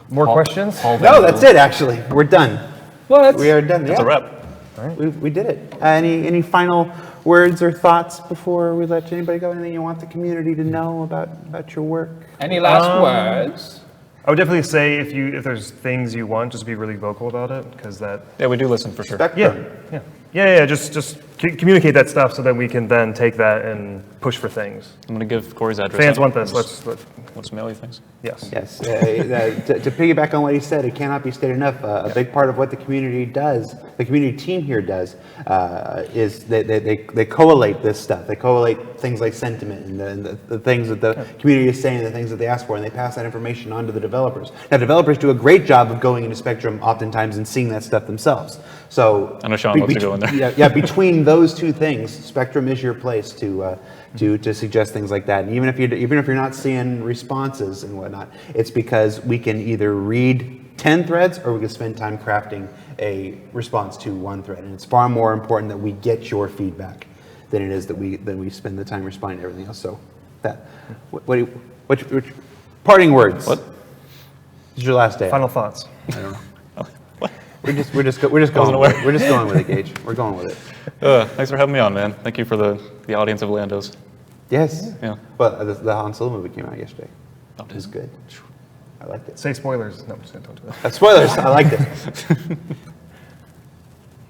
Speaker 4: More questions?
Speaker 1: No, that's it. Actually, we're done.
Speaker 2: What?
Speaker 1: We are done.
Speaker 3: That's
Speaker 1: yeah.
Speaker 3: a wrap.
Speaker 1: We did it. Any final words or thoughts before we let anybody go? Anything you want the community to know about your work?
Speaker 2: Any last words?
Speaker 4: I would definitely say if there's things you want, just be really vocal about it, because that.
Speaker 3: Yeah, we do listen for sure.
Speaker 1: Spectrum.
Speaker 4: Yeah. Just communicate that stuff so that we can then take that and push for things.
Speaker 3: I'm gonna give Corey's address.
Speaker 4: Fans
Speaker 3: out.
Speaker 4: want this.
Speaker 3: We'll
Speaker 4: Let's
Speaker 3: just mail you things.
Speaker 4: yes.
Speaker 1: Yes. To piggyback on what he said, it cannot be stated enough. A big part of what the community does, the community team here does, is they collate this stuff. They collate things like sentiment and the things that the community is saying, the things that they ask for, and they pass that information on to the developers. Now, developers do a great job of going into Spectrum oftentimes and seeing that stuff themselves. So
Speaker 3: I know Sean loves to go in there.
Speaker 1: Yeah, between those two things, Spectrum is your place to suggest things like that. And even if you're not seeing responses and whatnot, it's because we can either read 10 threads or we can spend time crafting a response to one thread. And it's far more important that we get your feedback than it is that we spend the time responding to everything else. So that what parting words?
Speaker 3: What?
Speaker 1: This is your last day.
Speaker 4: Final thoughts.
Speaker 1: I don't know. We're just going with it. We're just going with it, Gage. We're going with it.
Speaker 3: Thanks for having me on, man. Thank you for the audience of Landos.
Speaker 1: Yes.
Speaker 3: Yeah.
Speaker 1: But the Han Solo movie came out yesterday.
Speaker 3: Oh,
Speaker 1: It was good. I liked it.
Speaker 4: Say spoilers. No, I'm just gonna don't do that.
Speaker 1: Spoilers. I liked it.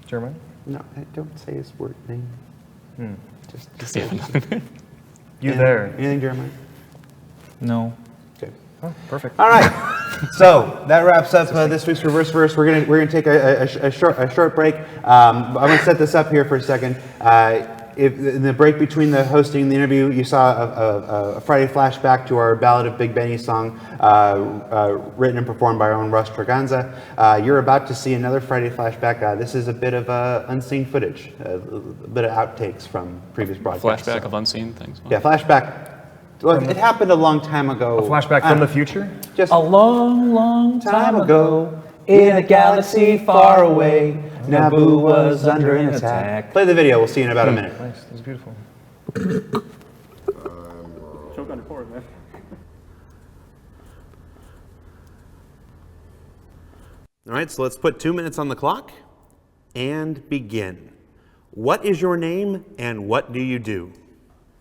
Speaker 4: Jeremiah?
Speaker 1: No, don't say his word name. Just say it.
Speaker 4: You there?
Speaker 1: Anything, Jeremiah?
Speaker 2: No.
Speaker 1: Okay.
Speaker 4: Oh, perfect.
Speaker 1: All right. So that wraps up this week's Reverse Verse. We're gonna take a short break. I'm gonna set this up here for a second. If in the break between the hosting and the interview, you saw a Friday flashback to our Ballad of Big Benny song, written and performed by our own Russ Treganza. You're about to see another Friday flashback. This is a bit of unseen footage, a bit of outtakes from previous broadcasts.
Speaker 3: Flashback of unseen things.
Speaker 1: Yeah, flashback. Well, it happened a long time ago.
Speaker 4: Flashback from the future?
Speaker 1: Just
Speaker 2: A long, long
Speaker 1: time ago, in a galaxy far away, Naboo was under an attack. Play the video. We'll see you in about a minute.
Speaker 4: Nice. That was beautiful.
Speaker 3: Choke on your cord, man.
Speaker 1: All right, so let's put 2 minutes on the clock and begin. What is your name and what do you do?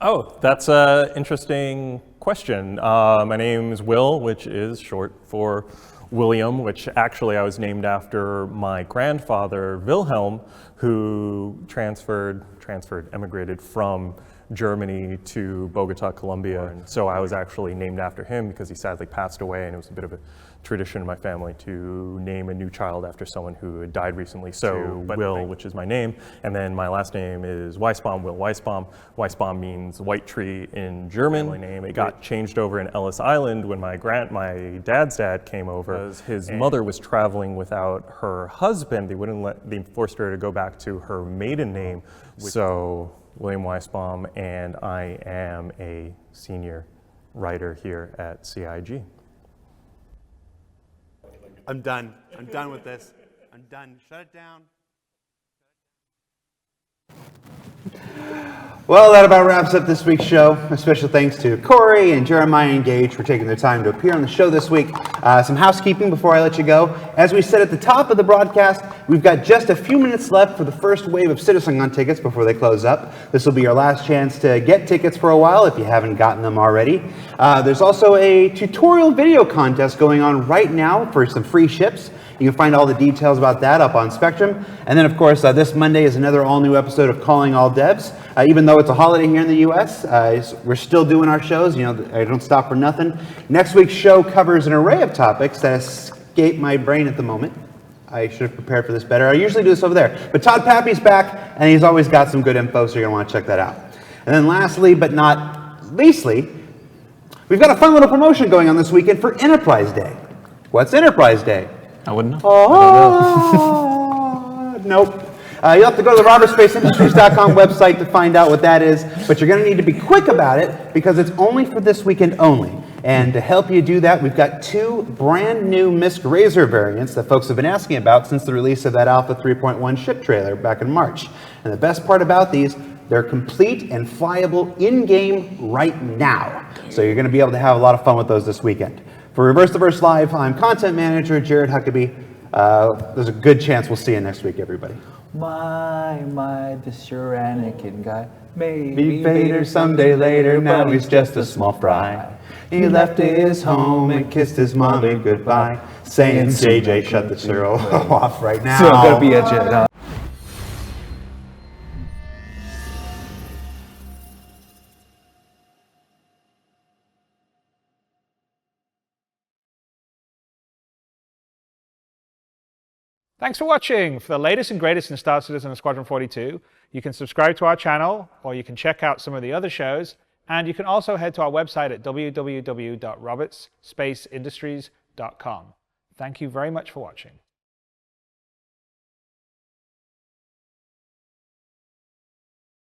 Speaker 5: Oh, that's an interesting question. My name is Will, which is short for William, which actually I was named after my grandfather, Wilhelm, who emigrated from Germany to Bogota, Colombia. And so I was actually named after him because he sadly passed away, and it was a bit of a tradition in my family to name a new child after someone who had died recently. So Will, which is my name, and then my last name is Weisbaum, Will Weisbaum. Weisbaum means white tree in German. My name, it got changed over in Ellis Island when my dad's dad came over. Because his mother was traveling without her husband. They forced her to go back to her maiden name. So William Weisbaum, and I am a senior writer here at CIG.
Speaker 1: I'm done. I'm done with this. I'm done. Shut it down. Well, that about wraps up this week's show. A special thanks to Corey and Jeremiah and Gaige for taking their time to appear on the show this week. Some housekeeping before I let you go. As we said at the top of the broadcast, we've got just a few minutes left for the first wave of CitizenCon tickets before they close up. This will be your last chance to get tickets for a while if you haven't gotten them already. There's also a tutorial video contest going on right now for some free ships. You can find all the details about that up on Spectrum. And then, of course, this Monday is another all-new episode of Calling All Devs. Even though it's a holiday here in the U.S., we're still doing our shows. You know, I don't stop for nothing. Next week's show covers an array of topics that escape my brain at the moment. I should have prepared for this better. I usually do this over there. But Todd Pappy's back, and he's always got some good info, so you're going to want to check that out. And then lastly, but not leastly, we've got a fun little promotion going on this weekend for Enterprise Day. What's Enterprise Day?
Speaker 3: I wouldn't know.
Speaker 1: Oh, nope. You'll have to go to the robertspaceindustriescom website to find out what that is, but you're going to need to be quick about it because it's only for this weekend only. And to help you do that, we've got 2 brand new MISC Razor variants that folks have been asking about since the release of that Alpha 3.1 ship trailer back in March. And the best part about these, they're complete and flyable in-game right now. So you're going to be able to have a lot of fun with those this weekend. For Reverse the Verse Live, I'm content manager Jared Huckabee. There's a good chance we'll see you next week, everybody.
Speaker 2: My, this your Anakin guy.
Speaker 1: Maybe Vader someday later, now he's just a small fry. He left his home and kissed his mommy goodbye, saying, JJ, shut the serial off right now.
Speaker 2: So I'm gonna be a Jedi.
Speaker 6: Thanks for watching. For the latest and greatest in Star Citizen and Squadron 42, you can subscribe to our channel, or you can check out some of the other shows, and you can also head to our website at www.robertspaceindustries.com. Thank you very much for watching.